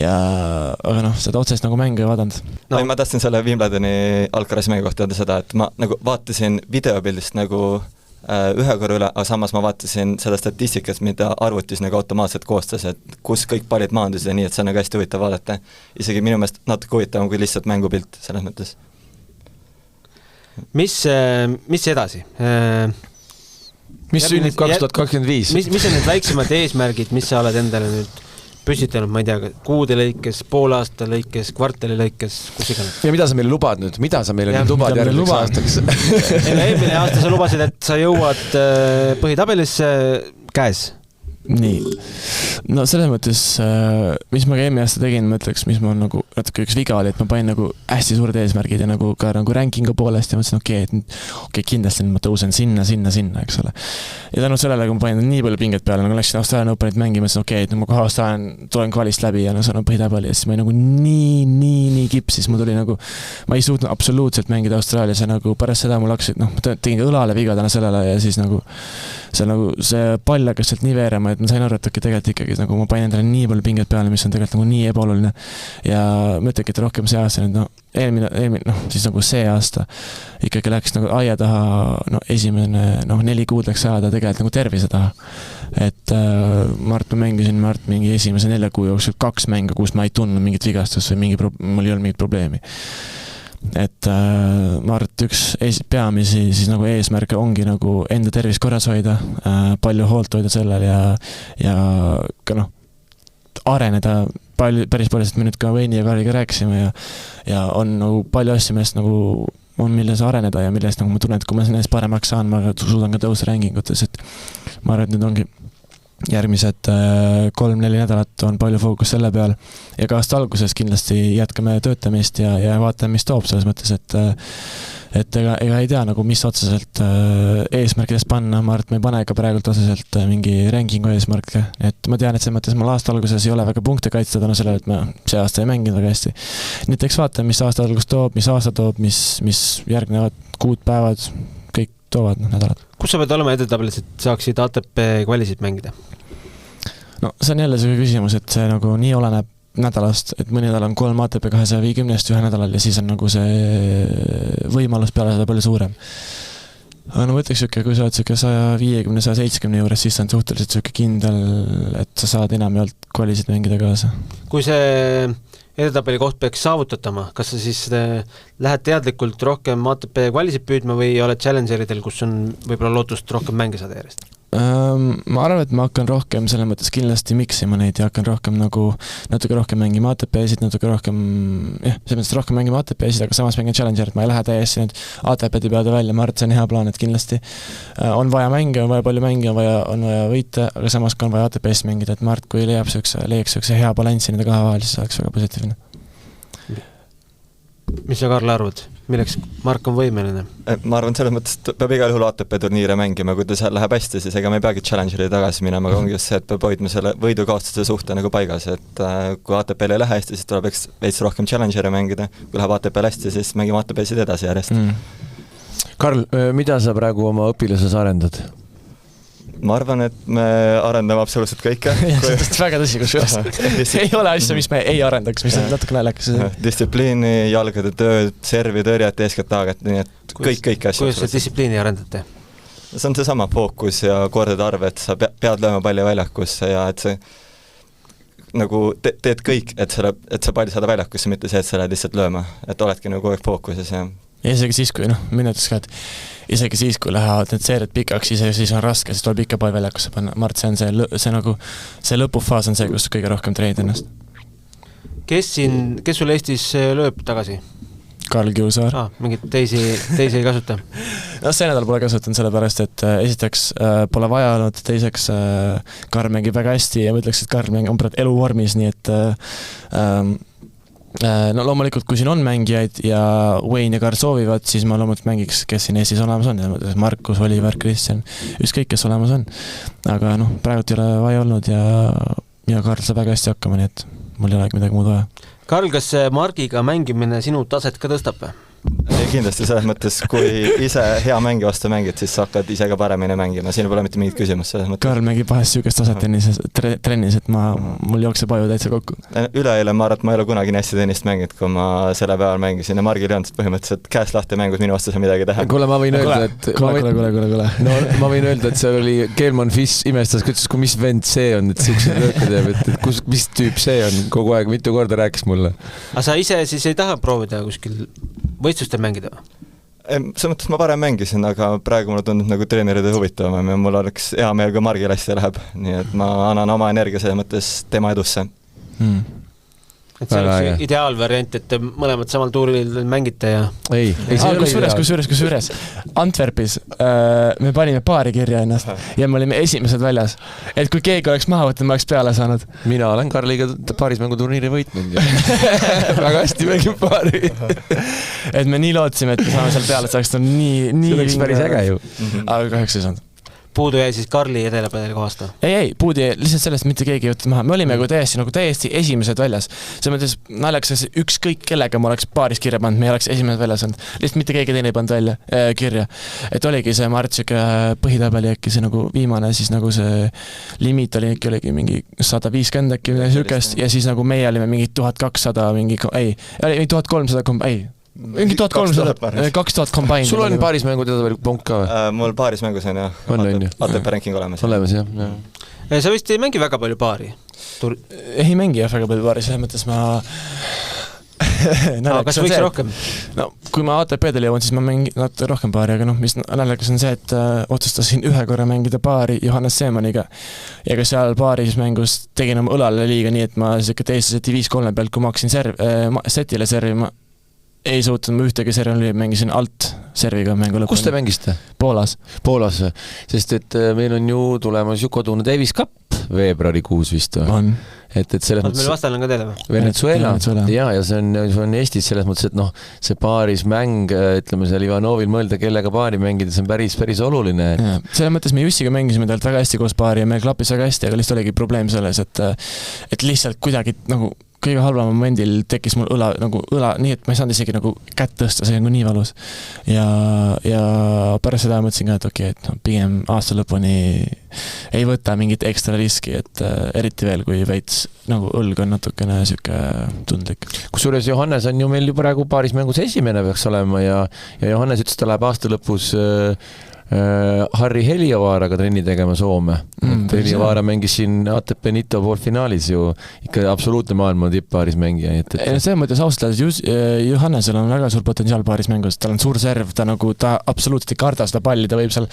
aga noh, seda otsest nagu mängu ei vaadanud.
No, ma tahtsin selle Wimbledoni Alcarazi mängu kohta öelda seda, et ma nagu vaatasin videopildist nagu ühe korra üle, aga samas ma vaatasin seda statistikast, mida arvutis nagu automaatselt koostas, et kus kõik pallid maandusid ja nii, et see on nagu hästi huvitav vaadata. Isegi minu meelest natuke huvitavam kui lihtsalt mängupilt selles mõttes.
Mis edasi?
Mis sünnib 2025?
Mis on need väiksemad eesmärgid, mis sa oled endale nüüd püsitanud, ma ei tea, kuude lõikes, poolaasta lõikes, kvartali lõikes, kus iganes.
Ja mida sa meile lubad nüüd? Mida sa meile nüüd lubad järgmiseks aastaks?
Eelmine aasta sa lubasid, et sa jõuad põhitabelisse käes.
Nii. No selles mõttes, mis ma ka eelmine aasta tegin, ma ütleks, mis ma nagu natuke üks viga oli, et ma panin nagu hästi suured eesmärgid ja nagu ka nagu rankingu poolest ja mõtlesin, okei, kindlasti ma tõusen sinna, eks ole. Ja tänu sellele, kui ma panin nii palju pinget peale, nagu läksin Australian Openit mängima, siis okei, et ma kohe tulen kvalist läbi ja no see on põhitabeli ja siis ma nagu nii kipsis, ma tuli nagu, ma ei suutnud absoluutselt mängida Austraalias ja nagu pärast seda mul hakkasid, noh, ma tegin õlale viga täna sellele ja siis nagu see pall hakkas sealt nii veerema, et ma sain aru, et tegelikult ikkagi nagu ma panin endale nii palju pinget peale, mis on tegelikult nagu nii ebaoluline ja ma ütlengi, et rohkem see aasta nüüd, eelmine, siis nagu see aasta ikkagi läks nagu aia taha, esimene 4 kuud läks ajada tegelikult nagu tervise taha. Et Mart ma mängisin mingi esimese 4 kuu jooksul 2 mängu, kus ma ei tundnud mingit vigastust või mul ei olnud mingit probleemi. Et Mart üks peamisi siis nagu eesmärke ongi nagu enda tervist korras hoida, palju hoolt hoida sellel ja ka areneda päris palju, sest me nüüd ka Veini ja Kaariga rääkisime ja on nagu palju asju meest nagu on milles areneda ja millest nagu ma tunnen, et kui ma sellest paremaks saan, ma suudan ka tõusta rankingutes, et ma arvan, et nüüd ongi järgmised 3-4 nädalat on palju fookus selle peal ja ka aasta alguses kindlasti jätkame töötamist ja vaatame, mis toob selles mõttes, et ega ei tea nagu mis otseselt eesmärkidest panna, ma arvan, et me ei pane ka praegult otseselt mingi rankingu eesmärke, et ma tean, et selles mõttes mul aasta alguses ei ole väga punkte kaitsta tänu sellele, et ma see aasta ei mänginud väga hästi. Nii et eks vaatame, mis aasta algus toob, mis aasta toob, mis järgnevad kuud, päevad, kõik toovad nädalad.
Kus sa pead olema edetabelis, et saaksid ATP kvalisid mängida?
No see on jälle see küsimus, et see nagu nii oleneb nädalast, et mõni nädal on 3 ATP 250 ühe nädalal ja siis on nagu see võimalus peale seda palju suurem. Aga no võtaks kui sa oled 150-170 juures, siis on suhteliselt kindel, et sa saad enamjaolt kvalisid mängida kaasa. Kui
see edetabeli koht peaks saavutatama, kas sa siis lähed teadlikult rohkem ATP kvalisid püüdma või oled challengeridel, kus on võib-olla lootust rohkem mänge saada järjest?
Ma arvan, et ma hakkan rohkem selles mõttes kindlasti miksima neid ja hakkan rohkem nagu natuke rohkem mängima ATP-sid, natuke rohkem selles mõttes rohkem mängima ATP-sid, aga samas mängin challengerit, ma ei lähe täiesti nüüd ATP-di peale välja, ma arvan, et see on hea plaan, et kindlasti on vaja mänge, on vaja palju mänge, on vaja võita, aga samas ka on vaja ATP-st mängida, et ma arvan, et kui leiaks hea balanssi nende kahe vahel, siis oleks väga positiivne.
Mis sa, Karl, arvad? Milleks Mark on võimeline?
Ma arvan, selles mõttes, et peab igal juhul ATP turniire mängima, kui ta seal läheb hästi, siis ega me ei peagi challengerile tagasi minema, aga ongi just see, et peab hoidma selle võidu-kaotuse suhte nagu paigas, et kui ATP-l ei lähe hästi, siis tuleb veits rohkem challengerile mängida, kui läheb ATP-l hästi, siis mängime ATP-sid edasi järjest.
Karl, mida sa praegu oma õpilases arendad?
Ma arvan, et me arendame absoluutselt kõike.
See on väga tõsi, kus ei ole asja, mis me ei arendaks, mis on natuke naljakas.
Distsipliini, jalgade tööd, servi, tõrjat, eeskätt taaget, nii et kõik asju.
Kuidas see distsipliini arendate?
See on see sama fookus ja kordade arv, et sa pead lööma palli väljakusse ja et see nagu teed kõik, et sa palli saada väljakusse, mitte see, et sa lähed lihtsalt lööma, et oledki nagu kogu aeg fookuses ja
isegi siis, kui minu ütles ka, et isegi siis, kui lähevad need seeriad pikaks, siis on raske, siis tuleb ikka pall väljakusse panna. Mart, see lõpufaas on see, kus kõige rohkem treenid ennast. Kes
sul Eestis lööb tagasi?
Karl Kiusaar.
Mingid teisi ei kasuta?
No see nädal pole kasutanud sellepärast, et esiteks pole vaja olnud, teiseks Karl mängib väga hästi ja ma ütleks, et Karl on praegu eluvormis, nii et No loomulikult, kui siin on mängijaid ja Wayne ja Karl soovivad, siis ma loomulikult mängiks, kes siin Eestis olemas on. Markus, Oliver, Kristjan, ükskõik, kes olemas on. Aga praegult ei ole vaja olnud ja Karl saab väga hästi hakkama, nii et mul ei olegi midagi muud vaja.
Karl, kas Margiga mängimine sinu taset ka tõstab?
Kindlasti selles mõttes, kui ise hea mängi vastu mängid, siis sa hakkad ise ka paremini mängima, siin pole mitte mingit küsimust selles mõttes.
Karl mängib vahest süükest taset trennis, et mul jookseb aju täitsa kokku.
Üleeile ma arvan, et ma ei ole kunagi nii hästi tennist mängid, kui ma selle päeval mängisin ja Margil ei olnud põhimõtteliselt käes lahti mängus minu vastu midagi teha.
Kuule, ma võin öelda, et
Kuule.
No ma võin öelda, et seal oli Keelman Fiss imestas, ütles, kui mis vend see on, et siuksed lööke teeb, et mis tüüp see on, kogu aeg mitu korda rääkis mulle.
Aga sa ise siis ei taha proovida kuskil võistlustel mängida?
See mõttes ma parem mängisin, aga praegu mulle tundub nagu treeneride huvitavam ja mul oleks hea meel, kui Margil hästi läheb, nii et ma annan oma energia selles mõttes tema edusse.
Et see oleks ideaalvariant, et mõlemad samal tuuril mängite ja...
Kusjuures Antwerpis me panime paari kirja ennast ja me olime esimesed väljas. Et kui keegi oleks maha võtnud, ma oleks peale saanud.
Mina olen Karliga paarismänguturniiri võitnud ja väga hästi mängib paari.
Et me nii lootsime, et me saame seal peale, et saaks nii...
See oleks päris äge ju.
Aga kahjuks ei saanud.
Puudu jäi siis Karli edelepadeli kohast?
Ei, puudu jäi lihtsalt sellest mitte keegi võtnud maha. Me olime täiesti esimesed väljas. See mõttes naljakas, ükskõik kellega ma oleks paaris kirja pannud, me oleks esimesed väljas olnud. Lihtsalt mitte keegi teine ei pannud välja kirja. Et oligi see Martsik põhitabeli äkki see nagu viimane, siis nagu see limiit oligi mingi 150 äkki sükest ja siis nagu meie olime mingi 1200, mingi 1300, mingi 2000 combined.
Sul on paarismängu teada punkt ka või?
Mul paarismängus on jah. ATP ranking olemas.
Olemas jah.
Sa vist ei mängi väga palju paari?
Ei mängi jah väga palju paari, selles mõttes ma...
kas võiks rohkem?
No, kui ma ATP-del jõuan, siis ma mängin natuke rohkem paari, aga mis naljakas on see, et otsustasin ühe korra mängida paari Johannes Seemaniga ja ka seal paaris mängus tegin oma õlale liiga nii, et ma teise seti 5-3 pealt, kui ma hakkasin setile servima, ei suutnud ma ühtegi servi, mängisin alt serviga mängu lõpuni.
Kus te mängisite?
Poolas,
sest et meil on ju tulemas ju kodune Davis Cup veebruarikuus vist või?
On.
Et selles mõttes...
Meil vastal on ka teile või?
Venezuela. Ja see on Eestis selles mõttes, et see paaris mäng, ütleme seal Ivanovil mõelda, kellega paari mängida, see on päris oluline.
Ja, selles mõttes me Jussiga mängisime talt väga hästi koos paari ja meil klappis väga hästi, aga lihtsalt oligi probleem selles, et lihtsalt kuidagi nagu kõige halva momendil tekkis mul õla, nii et ma ei saanud isegi nagu kätt tõsta, see on nii valus. Ja pärast seda mõtlesin ka, et okei, et pigem aasta lõpuni ei võta mingit ekstra riski, et eriti veel, kui veits nagu õlg on natukene süke tundlik.
Kusjuures Johannes on ju meil ju praegu paarismängus esimene peaks olema ja Johannes ütles, ta läheb aasta lõpus Harri Heliavaaraga trenni tegema Soome. Heliavaara mängis siin ATP Nito poolfinaalis ju ikka absoluutne maailma tippaaris mängija.
See mõttes ausalt, Johannesel on väga suur potentsiaal paaris mängus, tal on suur serv, ta absoluutselt ei karda seda palli, ta võib seal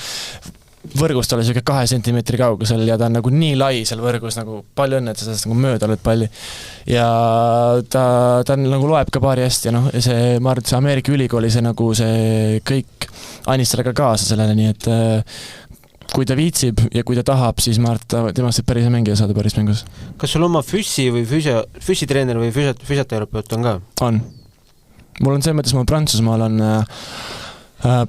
võrgust olla siuke 2 sentimeetri kaugusel ja ta on nagu nii lai seal võrgus, nagu palju õnne, et sa sellest nagu mööda oled palli. Ja ta nagu loeb ka paari hästi ja see, ma arvan, et see Ameerika ülikooli, see nagu see kõik andis talle ka kaasa sellele, nii et kui ta viitsib ja kui ta tahab, siis ma arvan, et temast päris mängija saada päris mängus.
Kas sul oma füsitreener või füsioterapeut on ka?
On. Mul on see mõttes, mul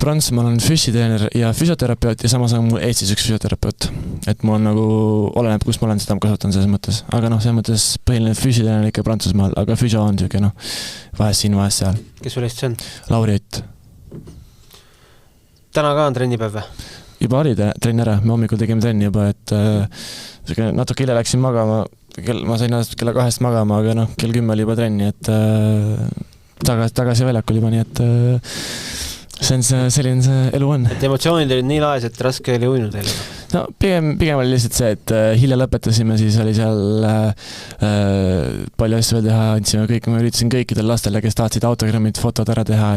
Prantsusmaal on füsitreener ja füsioterapeut ja samas on mul Eestis üks füsioterapeut. Et mul on nagu, oleneb, kus ma olen, seda ma kasutan selles mõttes. Aga selles mõttes põhiline füsitreener ikka Prantsusmaal, aga füsio on tüüke, vahest siin, vahest seal.
Kes sul Eestis on?
Lauri Ott.
Täna ka on trennipäev?
Juba oli trenn ära, me hommikul tegime trenni juba, et natuke hilja läksin magama, ma sain kella 2 magama, aga kell 10 oli juba trenni, et tagasi väljakul juba, nii et selline see elu on.
Et emotsioonid olid nii laes, et raske oli uinud teile?
No pigem oli lihtsalt see, et hilja lõpetasime, siis oli seal palju asju veel teha, andsime kõik, ma üritasin kõikidel lastele, kes tahtsid autogrammid, fotod ära teha,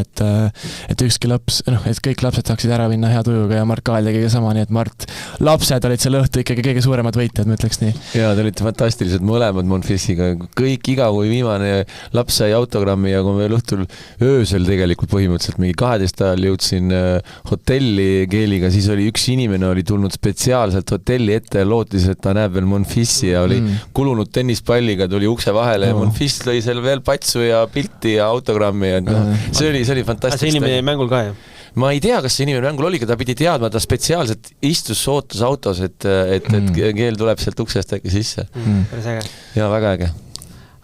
et ükski laps, et kõik lapsed saaksid ära minna hea tujuga ja Mart Kaal tegi ka sama, nii et Mart, lapsed olid seal õhtu ikkagi kõige suuremad võitjad, ma ütleks nii.
Jaa, te olite fantastilised mõlemad Monfissiga, kõik iga kui viimane laps sai autogrammi ja kui veel õhtul öösel tegelikult põhimõtteliselt mingi 12 ajal jõudsin hotelli Keeliga, siis oli üks inimene oli tulnud spetsiaalselt spetsiaalselt hotelli ette ja lootis, et ta näeb veel Monfissi ja oli kulunud tennispalliga, tuli ukse vahele ja Monfiss lõi seal veel patsu ja pilti ja autogrammi ja see oli fantastiline.
See inimene jäi mängul ka, jah?
Ma ei tea, kas see inimene mängul oli, ta pidi teadma, ta spetsiaalselt istus ootus autos, et Keel tuleb sealt uksest äkki sisse.
Päris äge.
Ja väga äge.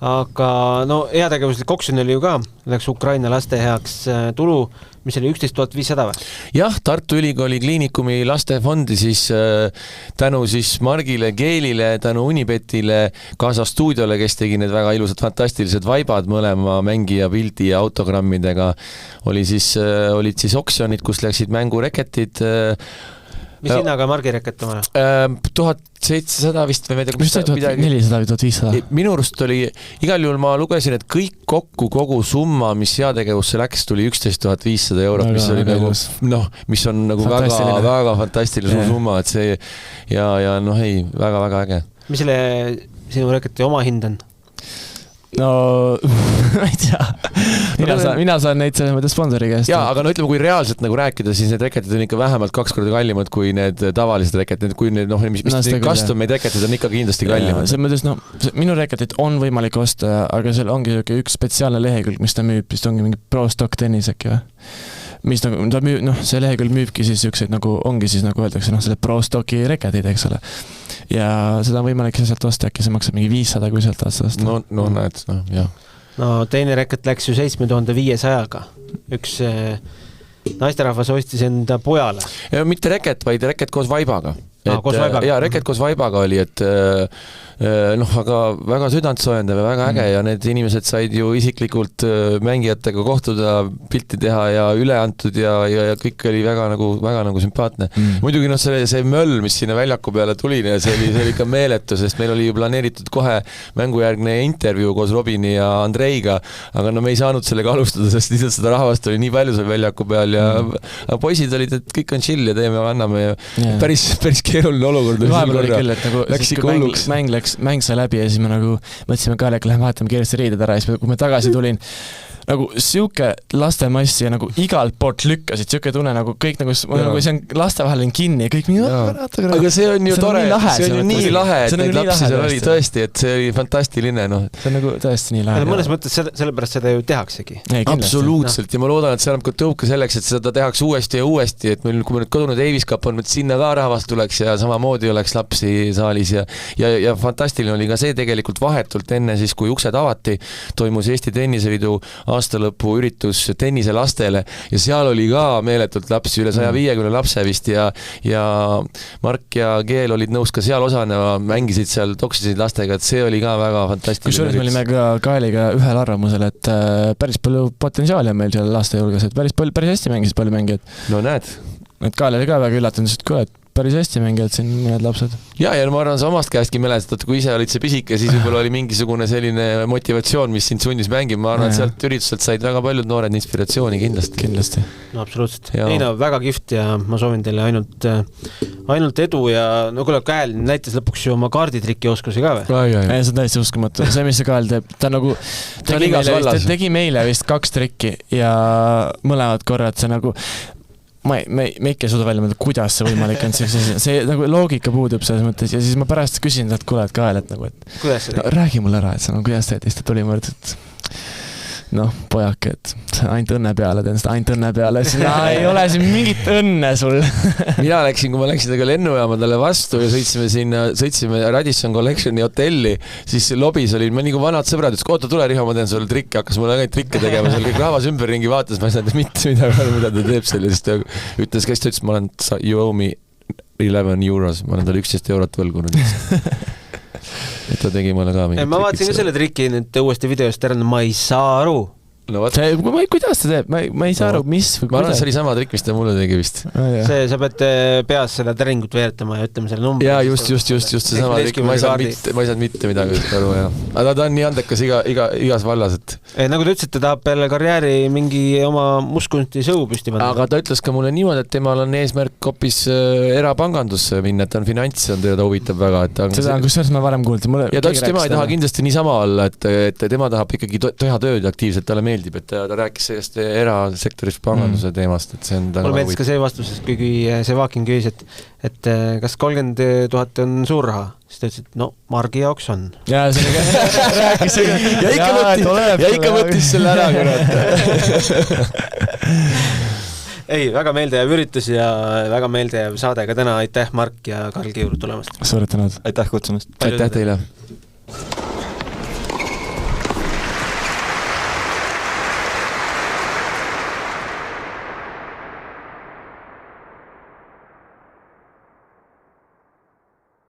Aga no heategevuslik oksjon oli ju ka, läks Ukraina laste heaks tulu, mis oli 11 500 või?
Jah, Tartu Ülikooli kliinikumi lastefondi siis tänu siis Margile Keelile, tänu Unibetile, kaasa stuudiole, kes tegi need väga ilusad fantastilised vaibad mõlema mängija pildi ja autogrammidega, olid siis oksjonid, kus läksid mängureketid.
Mis hinnaga Margi reket omale?
1700 vist või
mis ta 1400 või 1500?
Minu arust oli, igal juhul ma lugesin, et kõik kokku kogu summa, mis heategevusse läks, tuli 11 500 eurot, mis oli nagu, mis on nagu väga fantastiline summa, et see ja väga äge.
Mis selle sinu reketi oma hind on?
No, ma ei tea. Mina saan neid selles mõttes sponsori käest.
Jaa, aga no ütleme, kui reaalselt nagu rääkida, siis need reketid on ikka vähemalt 2 korda kallimad kui need tavalised reketid. Kui need, mis customeid reketid on ikka kindlasti kallimad.
See mõttes, minu reketit on võimalik osta, aga seal ongi üks spetsiaalne lehekülg, mis ta müüb, siis ongi mingi Pro Stock tennis äkki või? Mis nagu, ta müüb, see lehekülg müübki siis ükseid nagu, ongi siis nagu öeldakse, selle Pro Stocki reketid, eks ole. Ja seda on võimalik sealt osta, äkki see maksab mingi 500, kui sealt osta.
No näed, jah.
No teine reket läks ju 7500-ga. Üks naisterahvas ostis enda pojale.
Ja mitte reket, vaid reket koos vaibaga.
Koos vaibaga.
Ja reket koos vaibaga oli, et aga väga südantsoojendav ja väga äge ja need inimesed said ju isiklikult mängijatega kohtuda, pilti teha ja üle antud ja kõik oli väga nagu sümpaatne. Muidugi see möll, mis sinna väljaku peale tuli, see oli ikka meeletu, sest meil oli ju planeeritud kohe mängujärgne intervjuu koos Robini ja Andreiga, aga me ei saanud sellega alustada, sest lihtsalt seda rahvast oli nii palju seal väljaku peal ja poisid olid, et kõik on chill ja teeme ja anname ja päris keeruline olukord.
Vahepeal oli küll, et nagu mäng sai läbi ja siis me nagu mõtlesime ka, et lähme vaatame kiiresti riided ära ja siis kui me tagasi tulin, nagu siuke lastemassi ja nagu igalt poolt lükkasid, siuke tunne nagu kõik nagu see on laste vahel on kinni ja kõik mingi
aga see on ju tore, see on ju nii lahe, et neid lapsi seal oli tõesti, et see oli fantastiline.
See on nagu tõesti nii lahe.
Mõnes mõttes sellepärast seda ju tehaksegi.
Absoluutselt ja ma loodan, et see annab ka tõuke selleks, et seda tehakse uuesti ja uuesti, et meil, kui me nüüd kodune Davis Cup on, et sinna ka rahvast tuleks ja samamoodi oleks lapsi saalis ja fantastiline oli ka see tegelikult vahetult enne siis, kui uksed avati, toimus Eesti Tenniseliidu aastalõpu üritus tennise lastele ja seal oli ka meeletult lapsi, üle 150 lapse vist ja Mark ja Keel olid nõus ka seal osanema, mängisid seal, toksisid lastega, et see oli ka väga fantastiline.
Kusjuures me olime ka Kaeliga ühel arvamusel, et päris palju potentsiaali on meil seal laste julges, et päris hästi mängisid palju mängijad.
No näed.
Et Kael oli ka väga üllatunud, et kuule, et päris hästi mängijad siin mõned lapsed.
Ja ma arvan, sa omast käestki mälestad, kui ise olid see pisike, siis võib-olla oli mingisugune selline motivatsioon, mis sind sundis mängima. Ma arvan, et sealt ürituselt said väga paljud noored inspiratsiooni kindlasti.
No absoluutselt. Ei no, väga kihvt ja ma soovin teile ainult edu ja no kuule, Kael näitas lõpuks ju oma kaarditriki oskusi ka või?
Ei, see on täiesti uskumatu. See, mis see Kael teeb, ta nagu tegi meile vist 2 trikki ja mõlemad korrad see nagu me ikka ei suuda välja mõelda, kuidas see võimalik on. See nagu loogika puudub selles mõttes ja siis ma pärast küsin, et kuule, et Kael, et nagu, et räägi mulle ära, et see on kuidas see, et tuli mõrd, et pojake, et ainult õnne peale, teen seda ainult õnne peale, siis ei ole siin mingit õnne sul.
Mina läksin, kui ma läksin tega lennujaamadele vastu ja sõitsime Radisson Collectioni hotelli, siis lobis olid me nagu vanad sõbrad, ütles, oota, tule Riho, ma teen sulle trikke, hakkas mulle neid trikke tegema, seal kõik rahvas ümberringi vaatas, ma ei saanud mitte midagi, mida ta teeb selle, siis ta ütles, kes ta ütles, ma olen, you owe me 11 euros, ma olen talle 11 eurot võlgunud. Et ta tegi mulle ka mingi
ma vaatasin ka selle triki nüüd uuesti videost ära, ma ei saa aru.
Kuidas ta teeb? Ma ei saa aru, mis või
kuidas. Ma arvan, see oli sama trik, mis ta mulle tegi vist.
See, sa pead peas seda teringut veeretama ja ütleme selle numbri.
Jaa, just see sama trik, ma ei saanud mitte midagi aru. Aga ta on nii andekas igas vallas, et...
Nagu ta ütles, et ta tahab peale karjääri mingi oma muskunti sõu püsti panna.
Aga ta ütles ka mulle niimoodi, et temal on eesmärk hoopis erapangandusse minna, et ta on finants, on teda huvitab väga.
Seda on, kus ma varem kuuldi.
Ja ta ütles, tema ei taha kindlasti niisama olla, et tema tahab ikkagi teha tööd aktiivselt, talle meeldib meeldib, et ta rääkis sellest erasektoris panganduse teemast, et see on
mulle meeldis ka see vastuses, kui see Vaakin küsis, et kas 30 000 on suur raha, siis ta ütles, et no Margi jaoks on.
Jaa, sellega rääkis
ja ikka võttis selle ära, kurat.
Ei, väga meeldejääv üritus ja väga meeldejääv saade ka täna, aitäh Mark ja Karl Kiur tulemast.
Suured tänud.
aitäh kutsumast!
Aitäh teile!